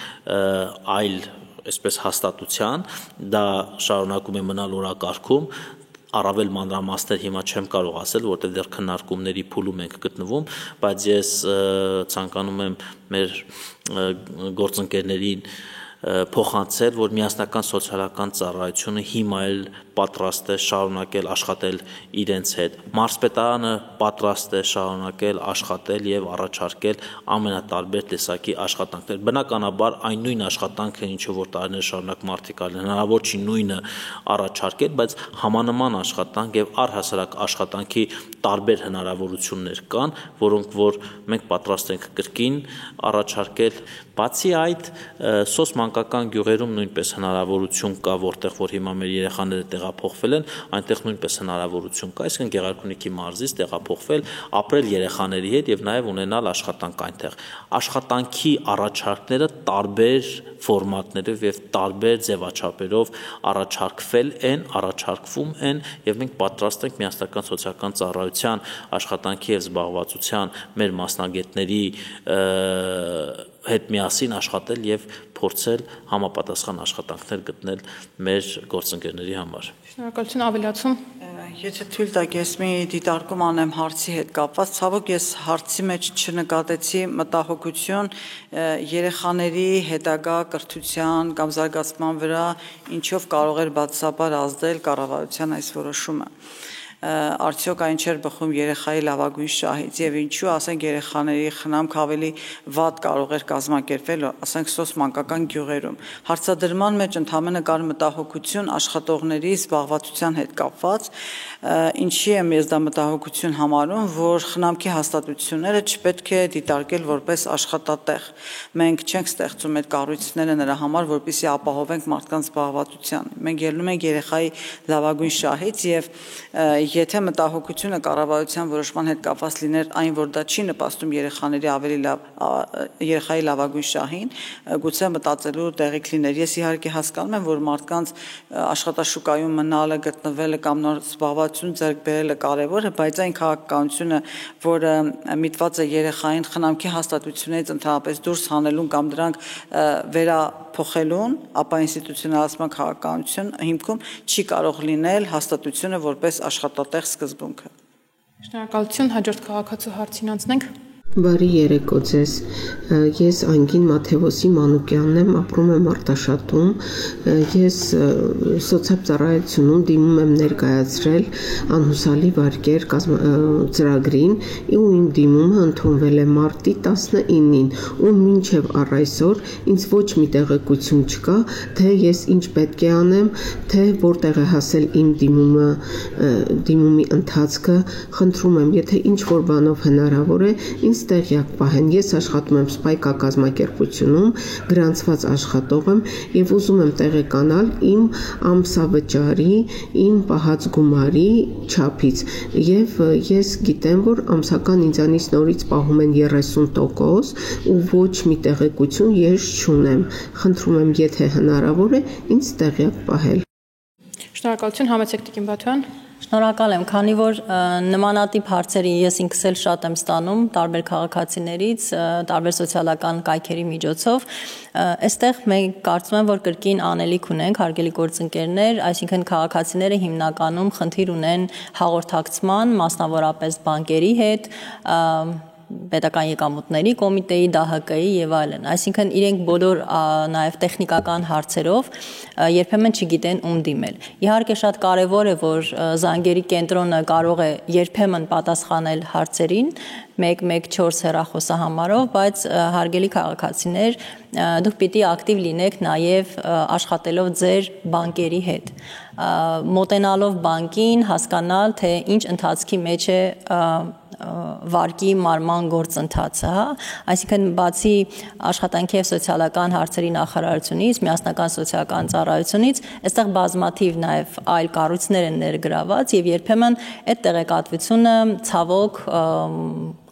այլ այսպես հաստատության, դա շարունակում է մնալ օրակարգում, առավել մանրամասներ հիմա չեմ կարող ասել, որտեղ դեռ քննարկումների փուլում ենք գտնվում, բայց ես ցանկանում եմ մեր գործընկերներին փոխանցել, որ միասնական սոցիալական ծառայությունը հիմա էլ պատրաստ է շարունակել աշխատել իրենց հետ։ Մարզպետարանը պատրաստ է շարունակել աշխատել եւ առաջարկել ամենատարբեր տեսակի աշխատանքներ։ Բնականաբար այն նույն աշխատանքը, ինչը որ տարիներ շարունակ մարդիկ արել են, հնարավոր չի նույնը առաջարկել, բայց համանման աշխատանք եւ առհասարակ աշխատանքի տարբեր հնարավորություններ կան, որոնք որ մենք պատրաստ ենք կրկին առաջարկել։ Բացի այդ, սոցմանկական գյուղերում նույնպես հնարավորություն կա, որտեղ որ հիմա մեր երեխաները տեղափոխվել են, այնտեղ նույնպես հնարավորություն կա, այսինքն Գեղարքունիքի մարզից տեղափոխվել, ապրել երեխաների հետ եւ նաեւ ունենալ աշխատանք այնտեղ։ Աշխատանքի առաջարկները տարբեր ֆորմատներով եւ տարբեր ձևաչափերով առաջարկվել են, առաջարկվում են եւ մենք պատրաստ ենք միասնական սոցիալական ծառայության աշխատանքի եւ զբաղվածության մեր մասնագետների հետ միասին աշխատել եւ փորձել համապատասխան աշխատանքներ գտնել մեր գործընկերների համար։ Շնորհակալություն, ավելացում։ Եթե թույլ տաք, ես մի դիտարկում անեմ հարցի հետ կապված, ցավոք ես հարցի մեջ չնկատեցի մտահոգություն երեխաների հետագա կրթության կամ զարգացման վրա, ինչով կարող էր բացասաբար ազդել կառավարության այս որոշումը։ Արդյոք այն չէր բխում երեխայի լավագույն շահից եւ ինչու ասենք երեխաների խնամք ավելի վատ կարող էր կազմակերպվել, ասենք սոցմանկական գյուղերում։ Հարցադրման մեջ ընդհանրապես կար մտահոգություն աշխատողների զբաղվածության հետ կապված, ինչի եմ ես դա մտահոգություն համարում, որ խնամքի հաստատությունները չպետք է դիտարկել որպես աշխատատեղ։ Մենք չենք ստեղծում այդ կառույցները նրա համար, որպեսզի ապահովենք մարդկանց զբաղվածության։ Մենք ելնում ենք երեխայի լավագույն շահից եւ եթե մտահոգությունը կառավարության որոշման հետ կապված լիներ այն, որ դա չի նպաստում երեխայի լավագույն շահին, գուցե մտածելու տեղիք լիներ։ Ես իհարկե հասկանում եմ, որ մարդկանց աշխատաշուկայում մնալը, գտնվելը կամ նոր զբաղվածություն ձեռք բերելը կարևոր է, բայց այն քաղաքականությունը, որը միտված է երեխային խնամքի հաստատությունից ընդհանրապես դուրս հանելուն կամ դրանք վերափոխելուն, ապա ինստիտուցիոնալացման քաղաքականություն հիմքում չի կարող լինել հաստատությունը որպես աշխատատեղ սկզբունքը։ Շնորհակալություն, հաջորդ քաղաքացու հարցին անցնենք։ Բարի երեկո ձեզ, ես Անգին Մաթևոսի Մանուկյանն եմ, ապրում եմ Արտաշատում, ես սոցիալ դիմում եմ ներկայացրել անհուսալի վարկեր ծրագրին ու իմ դիմումը ընդունվել է մարտի 19-ին ու մինչև առ այսօր ինձ ոչ մի տեղեկություն չկա, թե ես ինչ պետք է անեմ, թե որտեղ է հասել իմ դիմումի ընթացքը, խնդրում եմ, եթե ինչ որ բանով հնարավոր է, ինձ ինձ տեղյակ պահեն։ Ես աշխատում եմ Spike կազմակերպությունում, գրանցված աշխատող եմ եւ ուզում եմ տեղեկանալ իմ ամսավճարի, իմ պահած գումարի չափից եւ ես գիտեմ, որ ամսական ինձանից նորից պահում են 30% ու ոչ մի տեղեկություն ես չունեմ։ Խնդրում եմ, եթե հնարավոր է, ինձ տեղյակ պահել։ Շնորհակալություն, համեցեք Տիկին Բաթոյան։ Շնորհակալ եմ, քանի որ նմանատիպ հարցերի ես ինքս էլ շատ եմ ստանում տարբեր քաղաքացիներից, տարբեր սոցիալական կայքերի միջոցով, այստեղ մենք կարծում եմ, որ կրկին անելիք ունենք, հարգելի գործընկերներ, այսինքն քաղաքացիները հիմնականում խնդիր ունեն հաղորդակցման, մասնավորապես բանկերի հետ, պետական եկամուտների կոմիտեի, ԴՀԿ-ի եւ այլն, այսինքն իրենք բոլոր նաեւ տեխնիկական հարցերով երբեմն չգիտեն ում դիմել։ Իհարկե շատ կարեւոր է, որ զանգերի կենտրոնը կարող է երբեմն պատասխանել հարցերին 114 հեռախոսահամարով, բայց հարգելի քաղաքացիներ, դուք պիտի ակտիվ լինեք նաև աշխատելով ձեր բանկերի հետ, մոտենալով բանկին, հասկանալ, թե ինչ ընթացքի մեջ է վարկի մարման գործընթացը, հա, այսինքն բացի աշխատանքի եւ սոցիալական հարցերի նախարարությունից, միասնական սոցիալական ծառայությունից, այստեղ բազմաթիվ նաեւ այլ կառույցներ են ներգրաված եւ երբեմն այդ տեղեկատվությունը ցավոք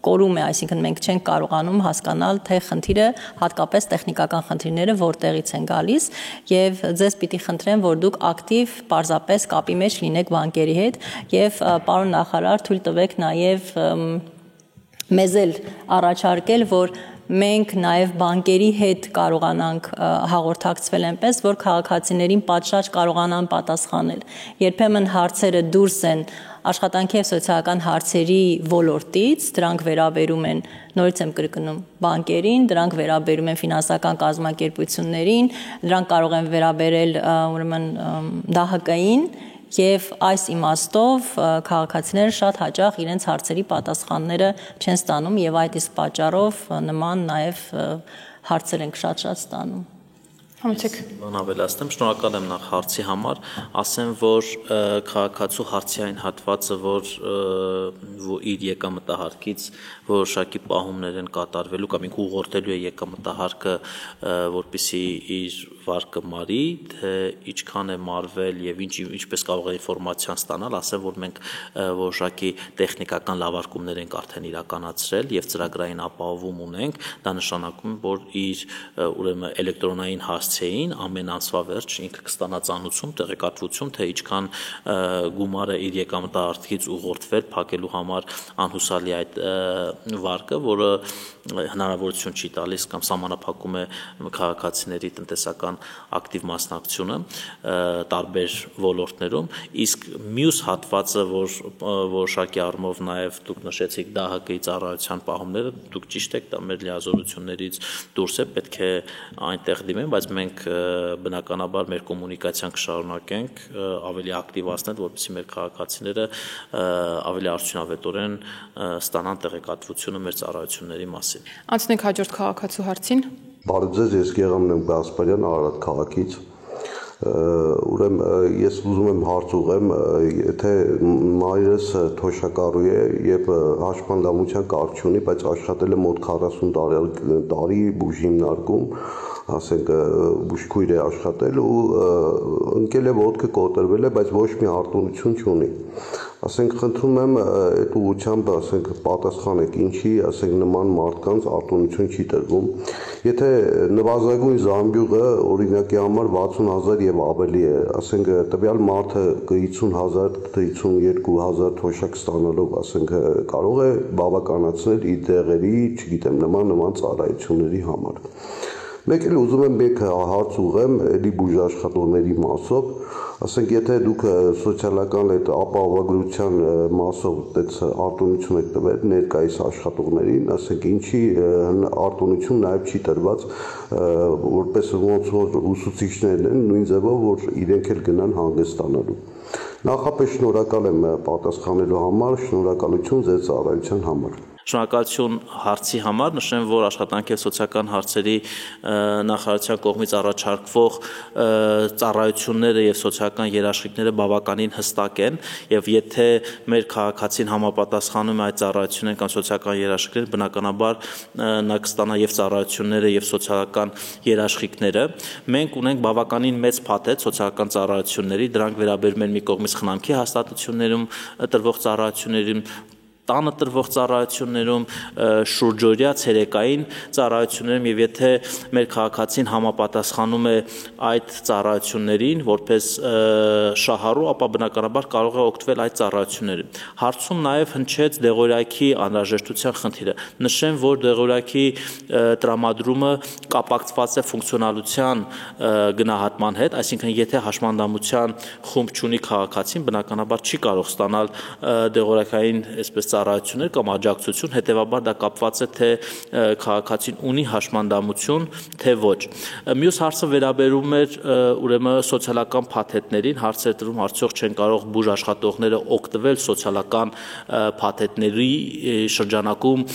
կորում է, այսինքն մենք չենք կարողանում հասկանալ, թե խնդիրը, հատկապես տեխնիկական խնդիրները որտեղից են գալիս եւ ձեզ պիտի խնդրեմ, որ դուք ակտիվ պարզապես կապի մեջ լինեք բանկերի հետ եւ պարոն նախարար թույլ տվեք նաեւ մեզ էլ առաջարկել, որ մենք նաև բանկերի հետ կարողանանք հաղորդակցվել այնպես, որ քաղաքացիներին պատշաճ կարողանան պատասխանել։ Երբեմն հարցերը դուրս են աշխատանքի եւ սոցիալական հարցերի ոլորտից, դրանք վերաբերում են, նորից եմ կրկնում, բանկերին, դրանք վերաբերում են ֆինանսական կազմակերպություններին, դրանք կարող են վերաբերել ուրեմն ԴՀԿ-ին եւ այս իմաստով քաղաքացիները շատ հաճախ իրենց հարցերի պատասխանները չեն ստանում եւ այդ իսկ պատճառով նման նաեւ հարցեր են շատ ստանում։ Համեցեք։ Բան ավելացնեմ, շնորհակալ եմ նախ հարցի համար, ասեմ, որ քաղաքացու հարցի այն հատվածը, որ իր եկամտահարկից որոշակի պահումներ են կատարվելու կամ ինքը ուղղորդելու է եկամտահարկը, որպեսզի իր վարկը մարի, թե ինչքան է մարվել եւ ինչպես կարող է ինֆորմացիան ստանալ, ասեմ, որ մենք որոշակի տեխնիկական լավարկումներ ենք արդեն իրականացրել եւ ծրագրային ապահովում ունենք, դա նշանակում է, որ իր ուրեմն էլեկտրոնային հասցեին ամեն ամսվա վերջ ինքը կստանա ծանուցում, տեղեկատվություն, թե ինչքան գումարը իր եկամտահարկից ուղղորդվել փակելու համար անհուսալի այդ վարկը, որը հնարավորություն չի տալիս կամ սահմանափակում է քաղաքացիների տնտեսական ակտիվ մասնակցությունը տարբեր ոլորտներում, իսկ մյուս հատվածը, որ որոշակի առումով նաև դուք նշեցիք ԴՀԿ-ի ծառայության պահումները, դուք ճիշտ եք, դա մեր լիազորություններից դուրս է, պետք է այնտեղ դիմեն, բայց մենք բնականաբար մեր կոմունիկացիան կշարունակենք ավելի ակտիվացնել, որպեսզի մեր քաղաքացիները ավելի արդյունավետորեն ստանան տեղեկատվությունը մեր ծառայությունների մասին։ Անցնենք հաջորդ քաղաքացու հարցին։ Բարև ձեզ, ես Գեղամ եմ Գասպարյան, Արարատ քաղաքից։ Ուրեմն ես ուզում եմ հարց ուղղեմ, եթե մայրս թոշակառու է եւ հաշմանդամության կարգ չունի, բայց աշխատել է մոտ 40 տարի բուժի հիմնարկում, ասենք բուժքույր է աշխատել ու ընկել է ոտքը կոտրվել է, բայց ոչ մի արտոնություն չունի։ Ասենք խնդրում եմ այդ ուղղությամբ, ասենք պատասխանեք, ինչի, ասենք նման մարդկանց արտոնություն չի տրվում։ Եթե նվազագույն զամբյուղը օրինակի համար 60,000 եւ ավելի է, ասենք տվյալ մարդը 50,000, 52,000 թոշակ ստանալով, ասենք կարող է բավականացնել իր դեղերի, չգիտեմ, նման ծառայությունների համար։ Մեկ էլ ուզում եմ մեկ հարց ուղղեմ էլի բուժաշխատողների մասով, ասենք եթե դուք սոցիալական այդ ապահովագրության մասով այդ արտոնություն եք տվել ներկայիս աշխատողներին, ասենք ինչի արտոնություն նաև չի տրված, որպես ոնց որ ուսուցիչներն են, նույն ձևով որ իրենք էլ գնան հանգստանալու։ Նախապես շնորհակալ եմ պատասխանելու համար, շնորհակալություն ձեր ծառայության համար։ Շնորհակալություն հարցի համար, նշեմ, որ աշխատանքի և սոցիալական հարցերի նախարարության կողմից առաջարկվող ծառայությունները և սոցիալական երաշխիքները բավականին հստակ են, և եթե մեր քաղաքացին համապատասխանում է այդ ծառայություններին կամ սոցիալական երաշխիքներին, բնականաբար նա կստանա և ծառայությունները և սոցիալական երաշխիքները։ Մենք ունենք բավականին մեծ փաթեթ սոցիալական ծառայությունների, դրանք վերաբերում են մի կողմից խնամքի հաստատություններում տրվող ծառայություններին, տանը տրվող ծառայություններում, շուրջօրյա ցերեկային ծառայություններում, եւ եթե մեր քաղաքացին համապատասխանում է այդ ծառայություններին որպես շահառու, ապա բնականաբար կարող է օգտվել այդ ծառայություններից։ Հարցում նաեւ հնչեց դեղորայքի անհրաժեշտության խնդիրը։ Նշեմ, որ դեղորայքի տրամադրումը կապակցված է ֆունկցիոնալության գնահատման հետ, այսինքն եթե հաշմանդամության խումբ չունի քաղաքացին, բնականաբար չի կարող ստանալ դեղորայքային այսպես ծառայություններ կամ աջակցություն, հետևաբար դա կապված է թե քաղաքացին ունի հաշմանդամություն, թե ոչ։ Մյուս հարցը վերաբերում էր ուրեմն սոցիալական փաթեթներին, հարցեր դրում արդյոք չեն կարող բուժ աշխատողները օգտվել սոցիալական փաթեթների շրջանակում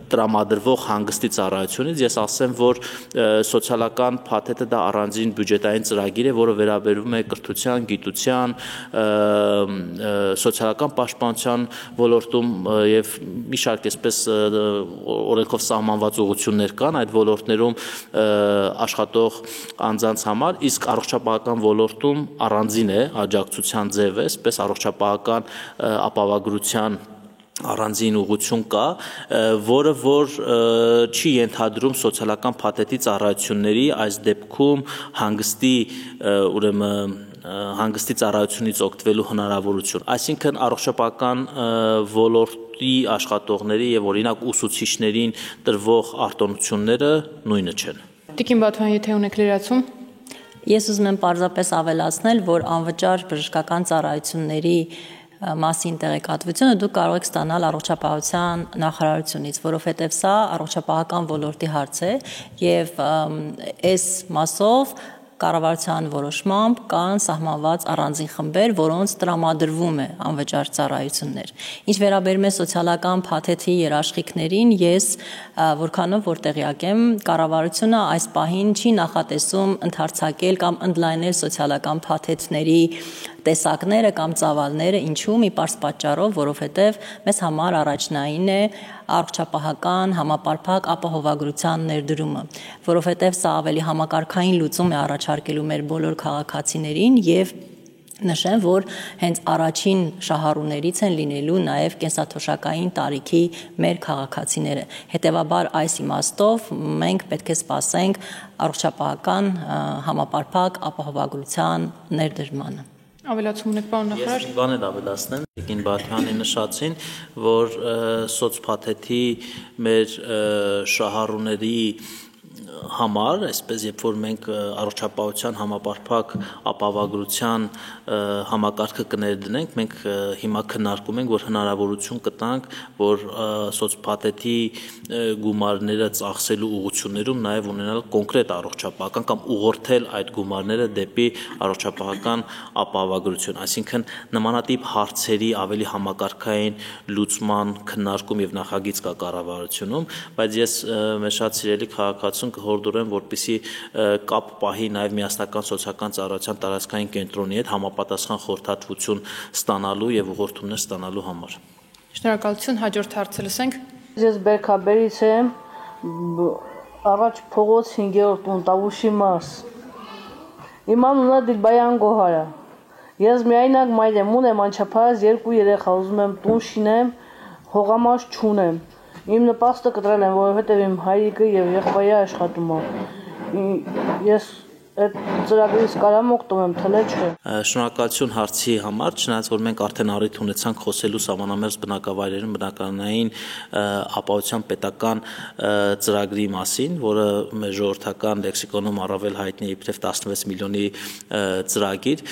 տրամադրվող հանգստի ծառայությունից։ Ես ասեմ, որ սոցիալական փաթեթը դա առանձին բյուջետային ծրագիր է, որը վերաբերում է կրթության, գիտության, սոցիալական պաշտպանության ոլորտում եւ մի շարք այսպես օրենքով սահմանված ուղղություններ կան այդ ոլորտներում աշխատող անձանց համար, իսկ առողջապահական ոլորտում առանձին է աջակցության ձև, այսպես առողջապահական ապահովագրության առանձին ուղղություն կա, որը որ չի ենթադրում սոցիալական փաթեթի ծառայությունների, այս դեպքում հանգստի ուրեմն հանգստի ծառայությունից օգտվելու հնարավորություն։ Այսինքն առողջապահական ոլորտի աշխատողների եւ օրինակ ուսուցիչներին տրվող արտոնությունները նույնը չեն։ Տիկին Բաթոյան, եթե ունեք լրացում։ Ես ուզում եմ պարզապես ավելացնել, որ անվճար բժշկական ծառայությունների մասին տեղեկատվությունը դուք կարող եք ստանալ առողջապահության նախարարությունից, որովհետև սա առողջապահական ոլորտի հարց է եւ այս մասով կառավարության որոշմամբ կան սահմանված առանձին խմբեր, որոնց տրամադրվում է անվճար ծառայություններ։ Ինչ վերաբերում է սոցիալական փաթեթի երաշխիքներին, ես որքանով որ տեղյակ եմ, կառավարությունը այս պահին չի նախատեսում ընդարձակել կամ ընդլայնել սոցիալական փաթեթների տեսակները կամ ծավալները, ինչու մի պարզ պատճառով, որովհետև մեզ համար առաջնային է առողջապահական համապարփակ ապահովագրության ներդրումը, որովհետև սա ավելի համակարգային լուծում է առաջարկելու մեր բոլոր քաղաքացիներին եւ նշեմ, որ հենց առաջին շահառուներից են լինելու նաև կենսաթոշակային տարիքի մեր քաղաքացիները։ Հետևաբար այս իմաստով մենք պետք է սպասենք առողջապահական համապարփակ ապահովագրության ներդրմանը։ Ավելացում ունեք, պարոն նախարար։ Ես բան էլ ավելացնեմ, Տիկին Բաթյանի նշածին, որ սոցփաթեթի մեր շահառուների համար, այսպես երբ որ մենք առողջապահության համապարփակ ապահովագրության համակարգը կներդնենք, մենք հիմա քննարկում ենք, որ հնարավորություն կտանք, որ սոցփաթեթի գումարները ծախսելու ուղղություններում նաև ունենալ կոնկրետ առողջապահական կամ ուղղորդել այդ գումարները դեպի առողջապահական ապահովագրություն, այսինքն նմանատիպ հարցերի ավելի համակարգային լուծման քննարկում եւ նախագիծ կա կառավարությունում, բայց ես մեր շատ սիրելի քաղաքացուն կհորդորեմ, որպեսզի կապ պահի նաև միասնական սոցիալական ծառայության տարածքային կենտրոնի հետ համապատասխան խորհրդատվություն ստանալու եւ ուղղորդումներ ստանալու համար։ Շնորհակալություն, հաջորդ հարցը լսենք։ Ես Բերքաբերից եմ, առաջ փողոց 5-րդ տուն, Տավուշի մարզ։ Իմ անունը Դիլբայան Գոհար է։ Ես միայնակ մայր եմ, ունեմ անչափահաս 2 երեխա, ուզում եմ տուն շինեմ, հողամաս չունեմ։ Իմ նպաստը կտրել եմ, որովհետև իմ հայրիկը եւ եղբայրը աշխատում են։ Ես այդ ծրագրից կարամ օգտվեմ, թելը չէ։ Շնորհակալություն հարցի համար, չնայած որ մենք արդեն առիթ ունեցանք խոսելու սահմանամերձ բնակավայրերում բնակարանային ապահովության պետական ծրագրի մասին, որը մեր ժողովրդական լեքսիկոնում առավել հայտնի է իբրև 16 միլիոնի ծրագիր։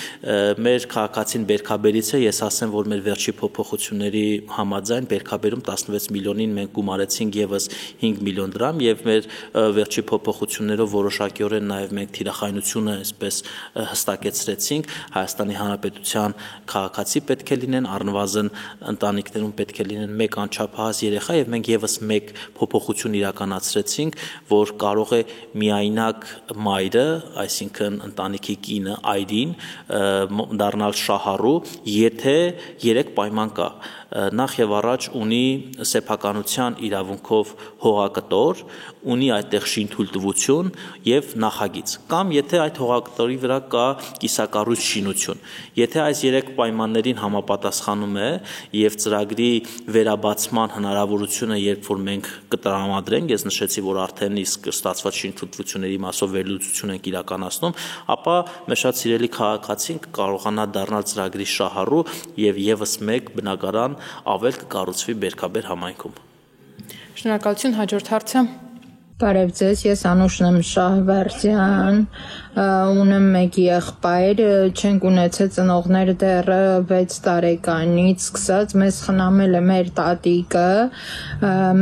Մեր քաղաքացին Բերքաբերից է, ես ասեմ, որ մեր վերջի փոփոխությունների համաձայն Բերքաբերում 16 միլիոնին մենք գումարեցինք եւս 5 միլիոն դրամ եւ մեր վերջի փոփոխություններով որոշակիորեն նաեւ մենք թիրախային համաձայնությունը այսպես հստակեցրեցինք, Հայաստանի Հանրապետության քաղաքացի պետք է լինեն, առնվազն ընտանիքներում պետք է լինեն մեկ անչափահաս երեխա եւ մենք եւս մեկ փոփոխություն իրականացրեցինք, որ կարող է միայնակ մայրը, այսինքն ընտանիքի կինը, այրին դառնալ շահառու, եթե 3 պայման կա։ Նախ եւ առաջ ունի սեփականության իրավունքով հողակտոր, ունի այդտեղ շինթույլտվություն եւ նախագիծ, կամ եթե այդ հողակտորի վրա կա կիսակառույց շինություն։ Եթե այս 3 պայմաններին համապատասխանում է եւ ծրագրի վերաբացման հնարավորությունը, երբ որ մենք կտրամադրենք, ես նշեցի, որ արդեն իսկ ստացված շինթույլտվությունների մասով վերլուծություն ենք իրականացնում, ապա մեր շատ սիրելի քաղաքացին կկարողանա դառնալ ծրագրի շահառու եւ եւս մեկ բնակարան ավել կկառուցվի Բերքաբեր համայնքում։ Շնորհակալություն, հաջորդ հարցը։ Բարև ձեզ, ես Անուշն եմ Շահվերդյան, ունեմ 1 եղբայր, չենք ունեցել ծնողներ դեռ 6 տարեկանից սկսած, մեզ խնամել է մեր տատիկը,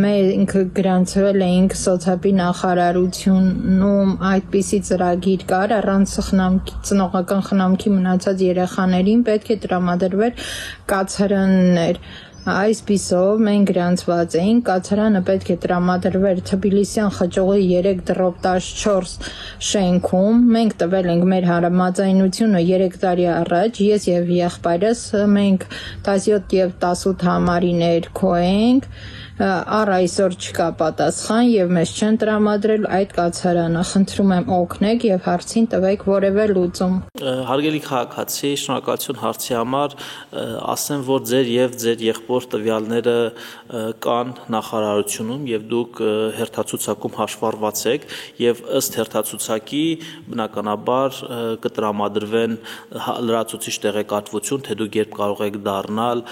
մենք գրանցվել էինք սոցիալի նախարարությունում այդպիսի ծրագիր կար, առանց ծնողական խնամքի մնացած երեխաներին պետք է տրամադրվեր կացարաններ։ Այսպիսով մենք գրանցված էինք, կացարանը պետք է տրամադրվեր Թբիլիսյան խճողի 3/14 շենքում, մենք տվել ենք մեր համաձայնությունը 3 տարի առաջ, ես եւ եղբայրս, մենք 17 եւ 18 համարի ներքո ենք, առ այսօր չկա պատասխան եւ մեզ չեն տրամադրել այդ կացարանը, խնդրում եմ օգնեք եւ հարցին տվեք որևէ լուծում։ Հարգելի քաղաքացի, շնորհակալություն հարցի համար, ասեմ, որ ձեր եւ ձեր եղբոր տվյալները կան նախարարությունում եւ դուք հերթացուցակում հաշվառված եք եւ ըստ հերթացուցակի բնականաբար կտրամադրվեն լրացուցիչ տեղեկատվություն, թե դուք երբ կարող եք դառնալ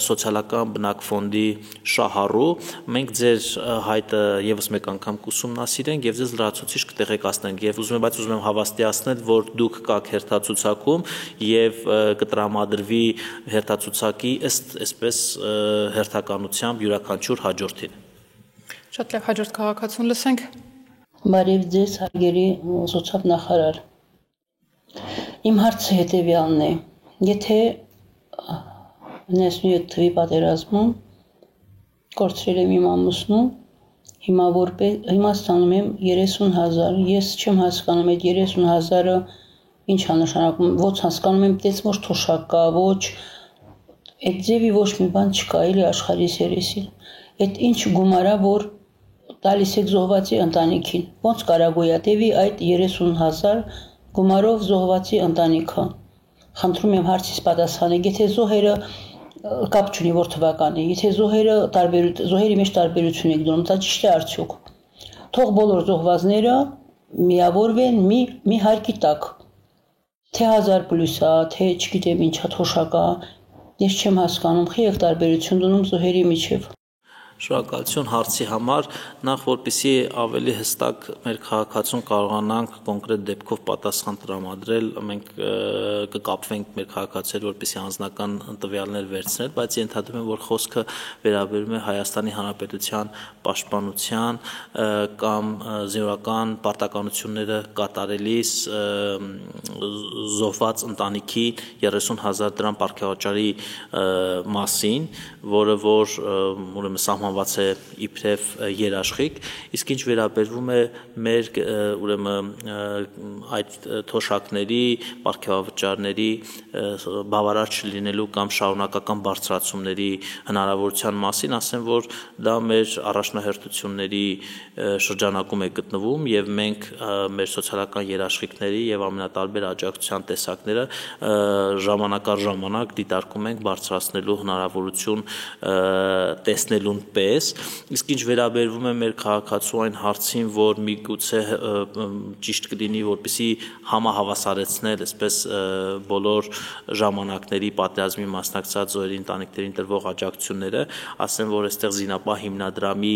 սոցիալական բնակֆոնդի շահառու, մենք ձեր հայտը եւս մեկ անգամ կուսումնասիրենք եւ ձեզ լրացուցիչ կտեղեկացնենք եւ ուզում եմ հավաստիացնել, որ դուք կաք հերթացուցակում եւ կտրամադրվի հերթացուցակի ըստ այսպես հերթականությամբ յուրաքանչյուր հաջորդին։ Շատ լավ, հաջորդ քաղաքացուն լսենք։ Բարև ձեզ, հարգելի սոցիալ-նախարար։ Իմ հարցը հետևյալն է. Եթե 97 թվականի պատերազմում կորցրել եմ իմ ամուսնու, հիմա ստանում եմ 30,000, ես չեմ հասկանում այդ 30,000-ը ինչ է նշանակում, ոչ հասկանում եմ, դες ոչ թոշակ կա, ոչ այդ ձևի ոչ մի բան չկա էլի աշխարհի երեսին, այդ ինչ գումար է, որ տալիս եք զոհվածի ընտանիքին, ոնց կարա գոյատևի այդ 30,000 գումարով զոհվածի ընտանիքը, խնդրում եմ հարցիս պատասխանեք, եթե զոհերը կապ չունի որ թվականի, եթե զոհերի մեջ տարբերություն եք դնում, դա ճիշտ է արդյոք։ Թող բոլոր զոհվածները միավորվեն մի հարկի տակ, թե 1000+ է, թե չգիտեմ ինչա թոշակա, ես չեմ հասկանում, խի եք տարբերություն դնում զոհերի միջև։ Շնորհակալություն հարցի համար, նախ որպեսզի ավելի հստակ մեր քաղաքացուն կարողանանք կոնկրետ դեպքով պատասխան տրամադրել, մենք կկապվենք մեր քաղաքացիներ, որպեսզի անձնական տվյալներ վերցնել, բայց ենթադրում եմ, որ խոսքը վերաբերում է Հայաստանի Հանրապետության պաշտպանության կամ զինվորական պարտականությունները կատարելիս զոհված ընտանիքի 30,000 դրամ պարգևաճարի մասին, որը որ ուրեմն սահմանված է իբրև երաշխիք, իսկ ինչ վերաբերվում է մեր ուրեմն այդ թոշակների, պարգևավճարների բավարար չլինելու կամ շարունակական բարձրացումների հնարավորության մասին, ասեմ, որ դա մեր առաջնահերթությունների շրջանակում է գտնվում եւ մենք մեր սոցիալական երաշխիքների եւ ամենատարբեր աջակցության տեսակները ժամանակ առ ժամանակ դիտարկում ենք բարձրացնելու հնարավորություն տեսնելուն պես, իսկ ինչ վերաբերվում է մեր քաղաքացու այն հարցին, որ միգուցե ճիշտ կլինի, որպեսզի համահավասարեցնել այսպես բոլոր ժամանակների պատերազմի մասնակցած զոհերի ընտանիքներին տրվող աջակցությունները, ասեմ, որ այստեղ զինապահ հիմնադրամի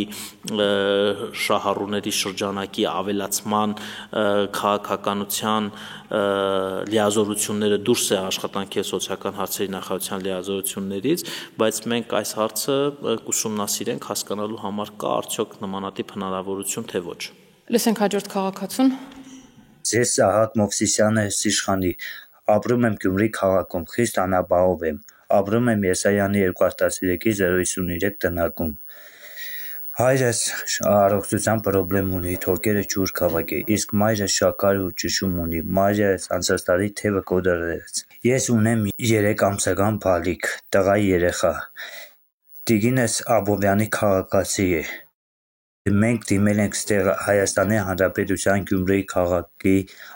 շահառուների շրջանակի ավելացման քաղաքականության լիազորությունները դուրս է աշխատանքի եւ սոցիալական հարցերի նախարարության լիազորություններից, բայց մենք այս հարցը կուսումնասիրենք հասկանալու համար կա արդյոք նմանատիպ հնարավորություն թե ոչ։ Լսենք հաջորդ քաղաքացուն։ Ես Սահակ Մովսիսյանը Սիշխանի, ապրում եմ Գյումրի քաղաքում, խիստ անապահով եմ, ապրում եմ Եսայանի 213-053 տնակում։ Հայրս առողջության պրոբլեմ ունի, թոքերը ջուր քաղաքի, իսկ մայրս շաքար ու ճշում ունի, մայրս անցած տարի թևը կոտրեց։ Ես ունեմ 3 ամսական բալիկ, տղա երեխա։ Տիկինս Աբովյանի քաղաքացի է։ Մենք դիմել ենք ստեղ Հայաստանի Հանրապետության Գյումրի քաղաքի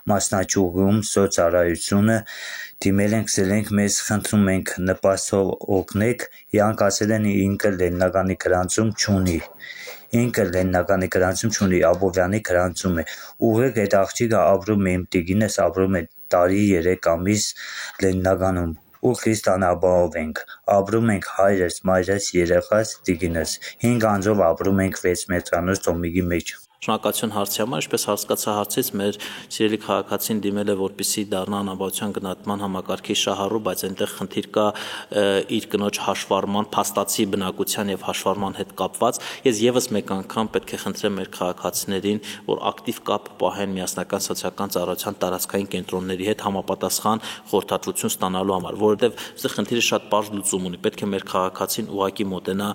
մասնաճյուղում սոցարայությունը, դիմել ենք, սել ենք, մեզ խնդրում ենք նպաստով օգնեք, իրանք ասել են ինքը լեննականի գրանցում չունի։ Ինքը լեննականի գրանցում չունի, Աբովյանի գրանցում է։ Ուղղակի այդ աղջիկը ապրում է, իմ տիկինս ապրում է տարի 3 ամիս լեննականում։ Ու խիստ անապահով ենք, ապրում ենք հայրս, մայրս, երեխաս, տիկինս, 5 անձով ապրում ենք 6 մետրանոց տոմիկի մեջ։ Շնորհակալություն հարցի համար, ինչպես հասկացա հարցից, մեր սիրելի քաղաքացին դիմել է, որպեսզի դառնա անապահովության գնահատման համակարգի շահառու, բայց այնտեղ խնդիր կա իր կնոջ հաշվառման, փաստացի բնակության եւ հաշվառման հետ կապված։ Ես եւս մեկ անգամ պետք է խնդրեմ մեր քաղաքացիներին, որ ակտիվ կապ պահեն միասնական սոցիալական ծառայության տարածքային կենտրոնների հետ համապատասխան խորհրդատվություն ստանալու համար, որովհետեւ այստեղ խնդիրը շատ պարզ լուծում ունի։ Պետք է մեր քաղաքացին ուղղակի մոտենա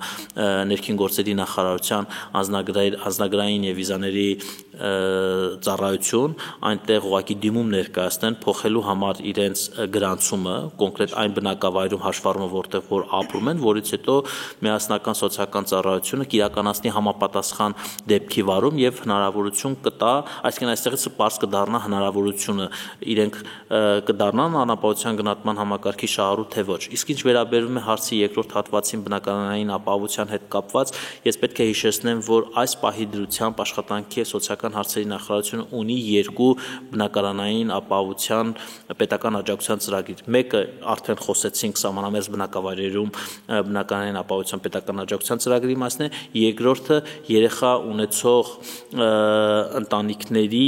ներքին գործերի նախարարության անձնագրային եւ վիզաների ծառայություն, այնտեղ ուղղակի դիմում ներկայացնեն փոխելու համար իրենց գրանցումը, կոնկրետ այն բնակավայրում հաշվառումը, որտեղ որ ապրում են, որից հետո միասնական սոցիալական ծառայությունը կիրականացնի համապատասխան դեպքի վարում եւ հնարավորություն կտա, այսինքն այստեղից պարզ կդառնա հնարավորությունը իրենք կդառնան անապահովության գնահատման համակարգի շահառու թե ոչ։ Իսկ ինչ վերաբերում է հարցի երկրորդ հատվածին բնակարանային ապահովության հետ կապված, ես պետք է հիշեցնեմ, որ այս պահի դրությամբ աշխատանքի եւ սոցիալական հարցերի նախարարությունը ունի 2 բնակարանային ապահովության պետական աջակցության ծրագիր։ Մեկը արդեն խոսեցինք սահմանամերձ բնակավայրերում բնակարանային ապահովության պետական աջակցության ծրագրի մասն է, երկրորդը երեխա ունեցող ընտանիքների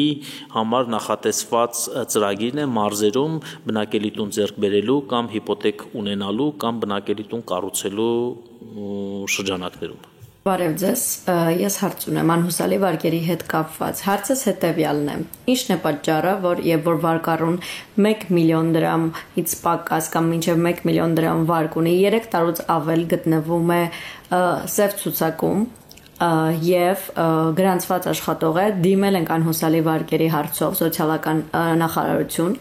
համար նախատեսված ծրագիրն է մարզերում բնակելի տուն ձեռք բերելու կամ հիպոթեք ունենալու կամ բնակելի տուն կառուցելու շրջանակներում։ Բարև ձեզ, ես հարց ունեմ անհուսալի վարկերի հետ կապված։ Հարցս հետևյալն է. Ինչն է պատճառը, որ երբ որ վարկառուն 1 միլիոն դրամից պակաս կամ մինչև 1 միլիոն դրամ վարկ ունի, 3 տարուց ավել գտնվում է սև ցուցակում եւ գրանցված աշխատող է, դիմել ենք անհուսալի վարկերի հարցով սոցիալական նախարարություն,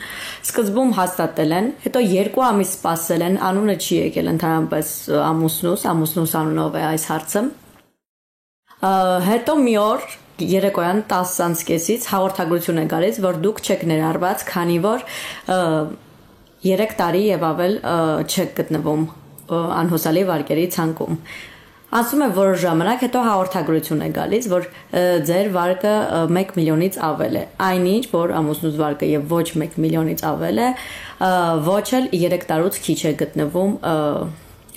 սկզբում հաստատել են, հետո 2 ամիս սպասել են, անունը չի եկել ընդհանրապես ամուսնուս անունով է այս հարցը։ Հետո մի օր երեկոյան 10:30-ից հաղորդագրություն է գալիս, որ դուք չեք ներառված, քանի որ 3 տարի եւ ավել չեք գտնվում անհուսալի վարկերի ցանկում։ Ասում է որ ժամանակ հետո հաղորդագրություն է գալիս, որ ձեր վարկը 1 միլիոնից ավել է։ Այնինչ, որ ամուսնուս վարկը եւ ոչ 1 միլիոնից ավել է, ոչ էլ 3 տարուց քիչ է գտնվում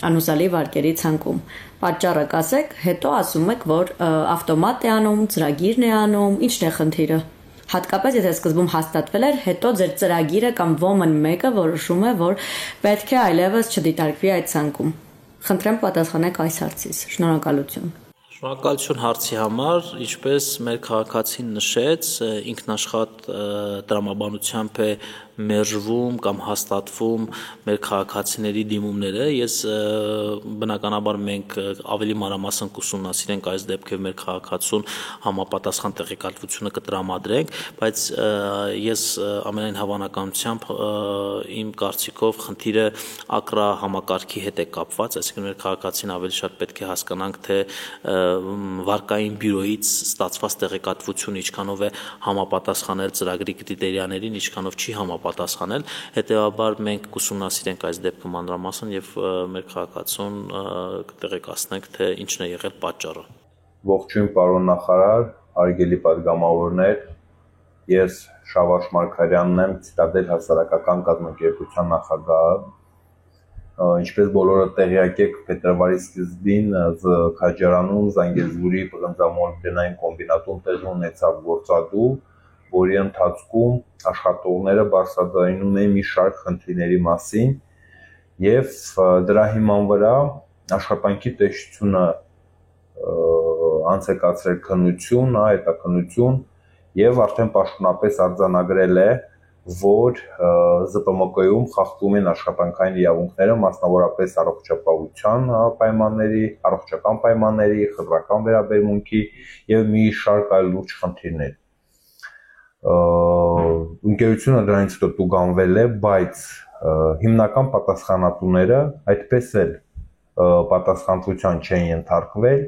անհուսալի վարկերի ցանկում։ Պատճառը կասեք, հետո ասում եք, որ ավտոմատ է անում, ծրագիրն է անում, ինչն է խնդիրը։ Հատկապես եթե սկզբում հաստատվել էր, հետո ձեր ծրագիրը կամ ոմն մեկը որոշում է, որ պետք է այլևս չդիտարկվի այդ ցանկում։ Խնդրեմ պատասխանեք այս հարցից։ Շնորհակալություն։ Շնորհակալություն հարցի համար, ինչպես մեր քաղաքացին նշեց, ինքնաշխատ տրամաբանությամբ է մերժվում կամ հաստատվում մեր քաղաքացիների դիմումները։ Ես բնականաբար մենք ավելի մանրամասն կուսումնասիրենք այս դեպքեր մեր քաղաքացուն համապատասխան տեղեկատվությունը կտրամադրենք, բայց ես ամենայն հավանականությամբ իմ կարծիքով խնդիրը ակրա համակարգի հետ է կապված, այսինքն մեր քաղաքացին ավելի շատ պետք է հասկանանք, թե վարկային բյուրոյից ստացված տեղեկատվությունը ինչքանով է համապատասխանել ծրագրի կրիտերիաներին, ինչքանով չի համապատասխանել, հետեւաբար մենք կուսումնասիրենք այս դեպքը մանրամասն եւ մեր քաղաքացուն կտեղեկացնենք, թե ինչն է եղել պատճառը։ Ողջույն պարոն նախարար, հարգելի պատգամավորներ, ես Շավարժ Մարգարյանն եմ, Ցիտադել հասարակական կազմակերպության նախագահը։ Ինչպես բոլորը տեղյակ եք, փետրվարի սկզբին Քաջարանում Զանգեզուրի պղնձամոլիբդենային կոմբինատում տեղի ունեցավ գործադու, որի ընթացքում աշխատողները բարձրաձայնում էին մի շարք խնդիրների մասին եւ դրա հիման վրա աշխատանքի տեսչությունը անց է կացրել քննություն, հետաքննություն եւ արդեն պաշտոնապես արձանագրել է, որ ԶՊՄԿ-ում խախտվում են աշխատանքային իրավունքները, մասնավորապես առողջապահության պայմանների, առողջական պայմանների, խտրական վերաբերմունքի եւ մի շարք այլ լուրջ խնդիրներ։ Ընկերությունը դրանից հետո տուգանվել է, բայց հիմնական պատասխանատուները այդպես էլ պատասխանատվության չեն ենթարկվել,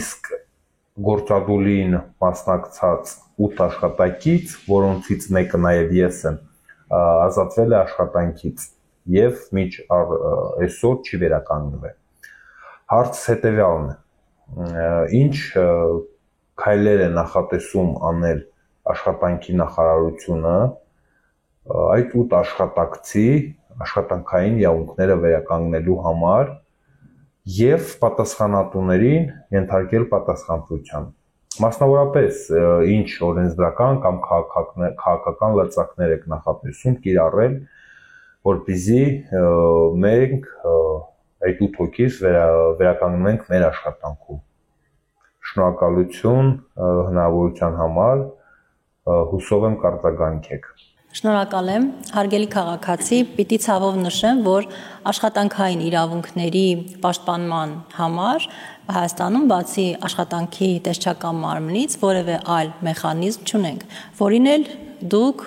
իսկ գործադուլին մասնակցած 8 աշխատակից, որոնցից մեկը նաև ես եմ, ազատվել է աշխատանքից եւ մինչ այսօր չի վերականգնվել։ Հարցը հետեւյալն է. ինչ քայլեր է նախատեսում անել աշխատանքի նախարարությունը այդ 8 աշխատակցի աշխատանքային իրավունքները վերականգնելու համար եւ պատասխանատուներին ենթարկել պատասխանատվության։ Մասնավորապես ինչ օրենսդրական կամ քաղաքական լծակներ եք նախատեսում կիրառել, որպեսզի մենք այդ 8 հոգիս վերականգնենք մեր աշխատանքում։ Շնորհակալություն հնարավորության համար, հուսով եմ կարտագանքեք։ Շնորհակալ եմ, հարգելի քաղաքացի, պիտի ցավով նշեմ, որ աշխատանքային իրավունքների պաշտպանման համար Հայաստանում բացի աշխատանքի տեսչական մարմնից որևէ այլ մեխանիզմ չունենք, որին էլ դուք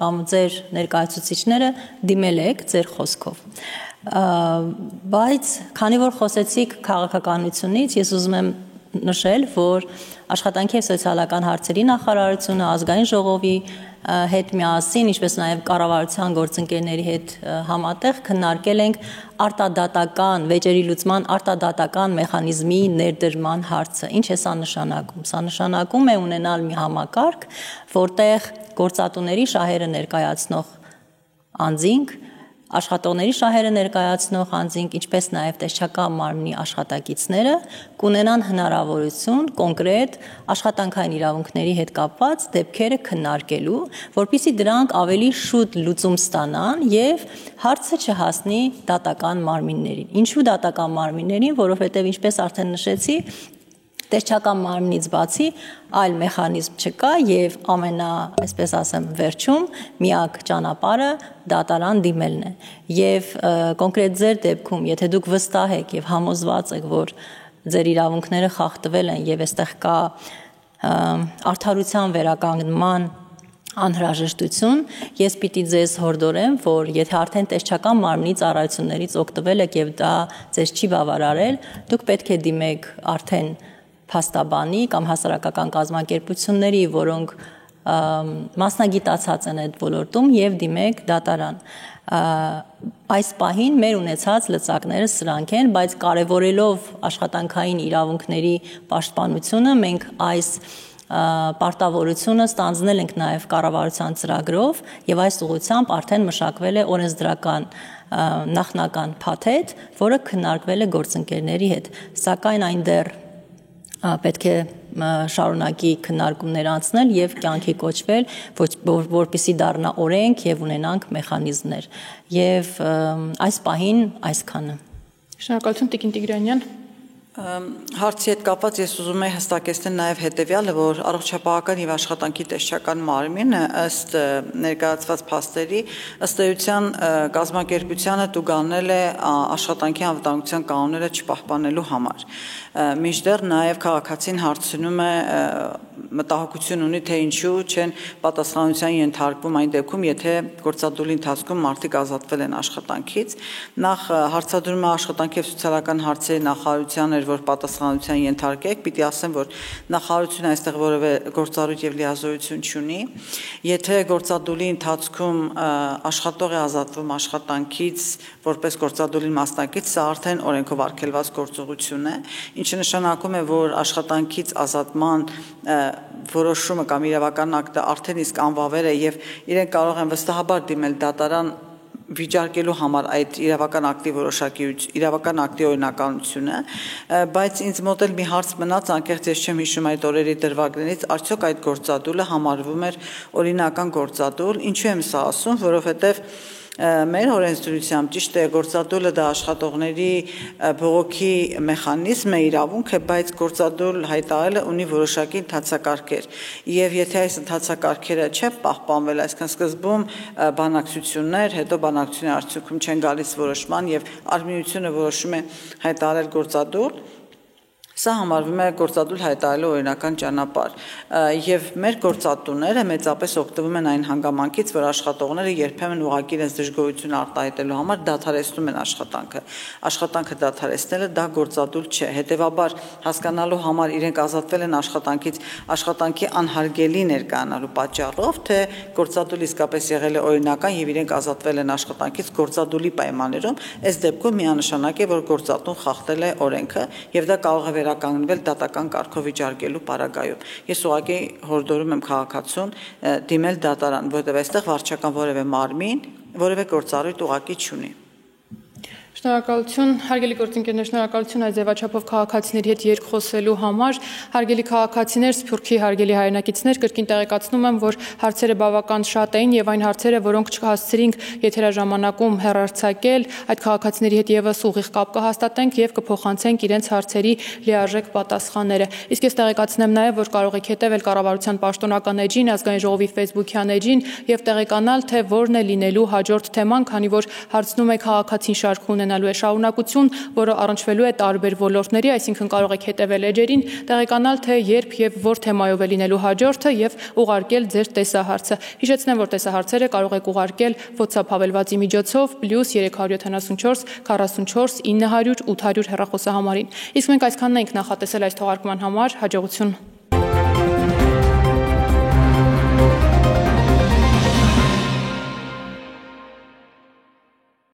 կամ ձեր ներկայացուցիչները դիմել եք ձեր խոսքով։ Բայց քանի որ խոսեցիք քաղաքականությունից, ես ուզում եմ նշել, որ աշխատանքի եւ սոցիալական հարցերի նախարարությունը ազգային ժողովի հետ միասին, ինչպես նաև կառավարության գործընկերների հետ համատեղ քննարկել ենք արտադատական վեճերի լուծման արտադատական մեխանիզմի ներդրման հարցը։ Ինչ է սա նշանակում։ Սա նշանակում է ունենալ մի համակարգ, որտեղ գործատուների շահերը ներկայացնող անձինք, աշխատողների շահերը ներկայացնող անձինք, ինչպես նաև տեսչական մարմնի աշխատակիցները կունենան հնարավորություն կոնկրետ աշխատանքային իրավունքների հետ կապված դեպքերը քննարկելու, որպեսզի դրանք ավելի շուտ լուծում ստանան եւ հարցը չհասնի դատական մարմիններին։ Ինչու դատական մարմիններին, որովհետեւ ինչպես արդեն նշեցի, տեսչական մարմնից բացի այլ մեխանիզմ չկա եւ այսպես ասեմ, վերջում միակ ճանապարհը դատարան դիմելն է։ Եվ կոնկրետ ձեր դեպքում, եթե դուք վստահ եք եւ համոզված եք, որ ձեր իրավունքները խախտվել են եւ այստեղ կա արդարության վերականգնման անհրաժեշտություն, ես պիտի ձեզ հորդորեմ, որ եթե արդեն տեսչական մարմնի ծառայություններից օգտվել եք եւ դա ձեզ չի բավարարել, դուք պետք է դիմեք արդեն փաստաբանի կամ հասարակական կազմակերպությունների, որոնք մասնագիտացած են այդ ոլորտում եւ դիմեք դատարան։ Այս պահին մեր ունեցած լծակները սրանք են, բայց կարևորելով աշխատանքային իրավունքների պաշտպանությունը, մենք այս պարտավորությունը ստանձնել ենք նաև կառավարության ծրագրով եւ այս ուղղությամբ արդեն մշակվել է օրենսդրական նախնական փաթեթ, որը քննարկվել է գործընկերների հետ, սակայն այն դեռ պետք է շարունակի քննարկումներ անցնել եւ կյանքի կոչվել, որպեսզի դառնա օրենք եւ ունենանք մեխանիզմներ։ Եվ այս պահին այսքանը։ Շնորհակալություն Տիկին Տիգրանյան։ Հարցի հետ կապված ես ուզում եմ հստակեցնել նաև հետևյալը, որ առողջապահական եւ աշխատանքի տեսչական մարմինը ըստ ներկայացված փաստերի ըստ էության կազմակերպությանը տուգանել է աշխատանքի անվտանգության կանոնները չպահպանելու համար։ Մինչդեռ նաև քաղաքացին հարցնում է մտահոգություն ունի, թե ինչու չեն պատասխանատվության ենթարկվում այն դեպքում, եթե գործադուլի ընթացքում մարդիկ ազատվել են աշխատանքից։ Նախ հարցադրումը աշխատանքի եւ սոցիալական հարցերի նախարարության էր, որ պատասխանատվության ենթարկեք, պիտի ասեմ, որ նախարարությունը այստեղ որևէ գործառույթ եւ լիազորություն չունի։ Եթե գործադուլի ընթացքում աշխատող է ազատվում աշխատանքից որպես գործադուլի մասնակից, սա արդեն օրենքով արգելված գործողություն է, ինչը նշանակում է, որ աշխատանքից ազատման որոշումը կամ իրավական ակտը արդեն իսկ անվավեր է եւ իրենք կարող են վստահաբար դիմել դատարան վիճարկելու համար այդ իրավական ակտի օրինականությունը, բայց ինձ մոտ էլ մի հարց մնաց, անկեղծ ես չեմ հիշում այդ օրերի դրվագներից, արդյոք այդ գործադուլը համարվում էր օրինական գործադուլ, ինչու եմ սա ասում, որովհետեւ Մեր օրենսդրությամբ ճիշտ է գործադուլը դա աշխատողների բողոքի մեխանիզմ է, իրավունք է, բայց գործադուլ հայտարարելը ունի որոշակի ընթացակարգեր եւ եթե այս ընթացակարգերը չեն պահպանվել, այսինքն սկզբում բանակցություններ, հետո բանակցությունների արդյունքում չեն գալիս որոշման եւ արմինությունը որոշում է հայտարարել գործադուլ, սա համարվում է գործադուլ հայտարարելու օրինական ճանապարհ եւ մեր գործատուները մեծապես օգտվում են այն հանգամանքից, որ աշխատողները երբեմն ուղղակի իրենց դժգոհություն արտահայտելու համար դադարեցնում են աշխատանքը։ Աշխատանքը դադարեցնելը դա գործադուլ չէ։ Հետևաբար հասկանալու համար իրենք ազատվել են աշխատանքից աշխատանքի անհարգելի ներկայանալու պատճառով, թե գործադուլը իսկապես եղել է օրինական եւ իրենք ազատվել են աշխատանքից գործադուլի պայմաններում, այս դեպքում միանշանակ է, որ գործատուն խախտել է օրենքը եւ դա կարող է վերականգնվել դատական կարգով վիճարկելու պարագայում։ Ես ուղղակի հորդորում եմ քաղաքացուն դիմել դատարան, որովհետև այստեղ վարչական որևէ մարմին, որևէ գործառույթ ուղղակի չունի։ Շնորհակալություն, հարգելի գործընկերներ, շնորհակալություն այս ձևաչափով քաղաքացիների հետ երկխոսելու համար։ Հարգելի քաղաքացիներ, Սփյուռքի հարգելի հայրենակիցներ, կրկին տեղեկացնում եմ, որ հարցերը բավական շատ էին եւ այն հարցերը, որոնք չհասցրինք եթերաժամանակում հեռարձակել, այդ քաղաքացիների հետ եւս ուղիղ կապ կհաստատենք եւ կփոխանցենք իրենց հարցերի լիարժեք պատասխանները։ Իսկ ես տեղեկացնեմ նաեւ, որ կարող եք հետեւել կառավարության պաշտոնական էջին, ազգային ժողովի Facebook-յան էջին եւ տեղեկանալ, թե որն է լինելու հաջորդ թեման, քանի որ հարցնում է քաղաքացին շարք ունենալու է շարունակություն, որը առնչվելու է տարբեր ոլորտների, այսինքն կարող եք հետևել էջերին, տեղեկանալ, թե երբ եւ որ թեմայով է լինելու հաջորդը եւ ուղարկել ձեր տեսահարցը։ Հիշեցնեմ, որ տեսահարցերը կարող եք ուղարկել WhatsApp հավելվածի միջոցով +374 44 900 800 հեռախոսահամարին։ Իսկ մենք այսքանն ենք նախատեսել այս թողարկման համար, հաջողություն։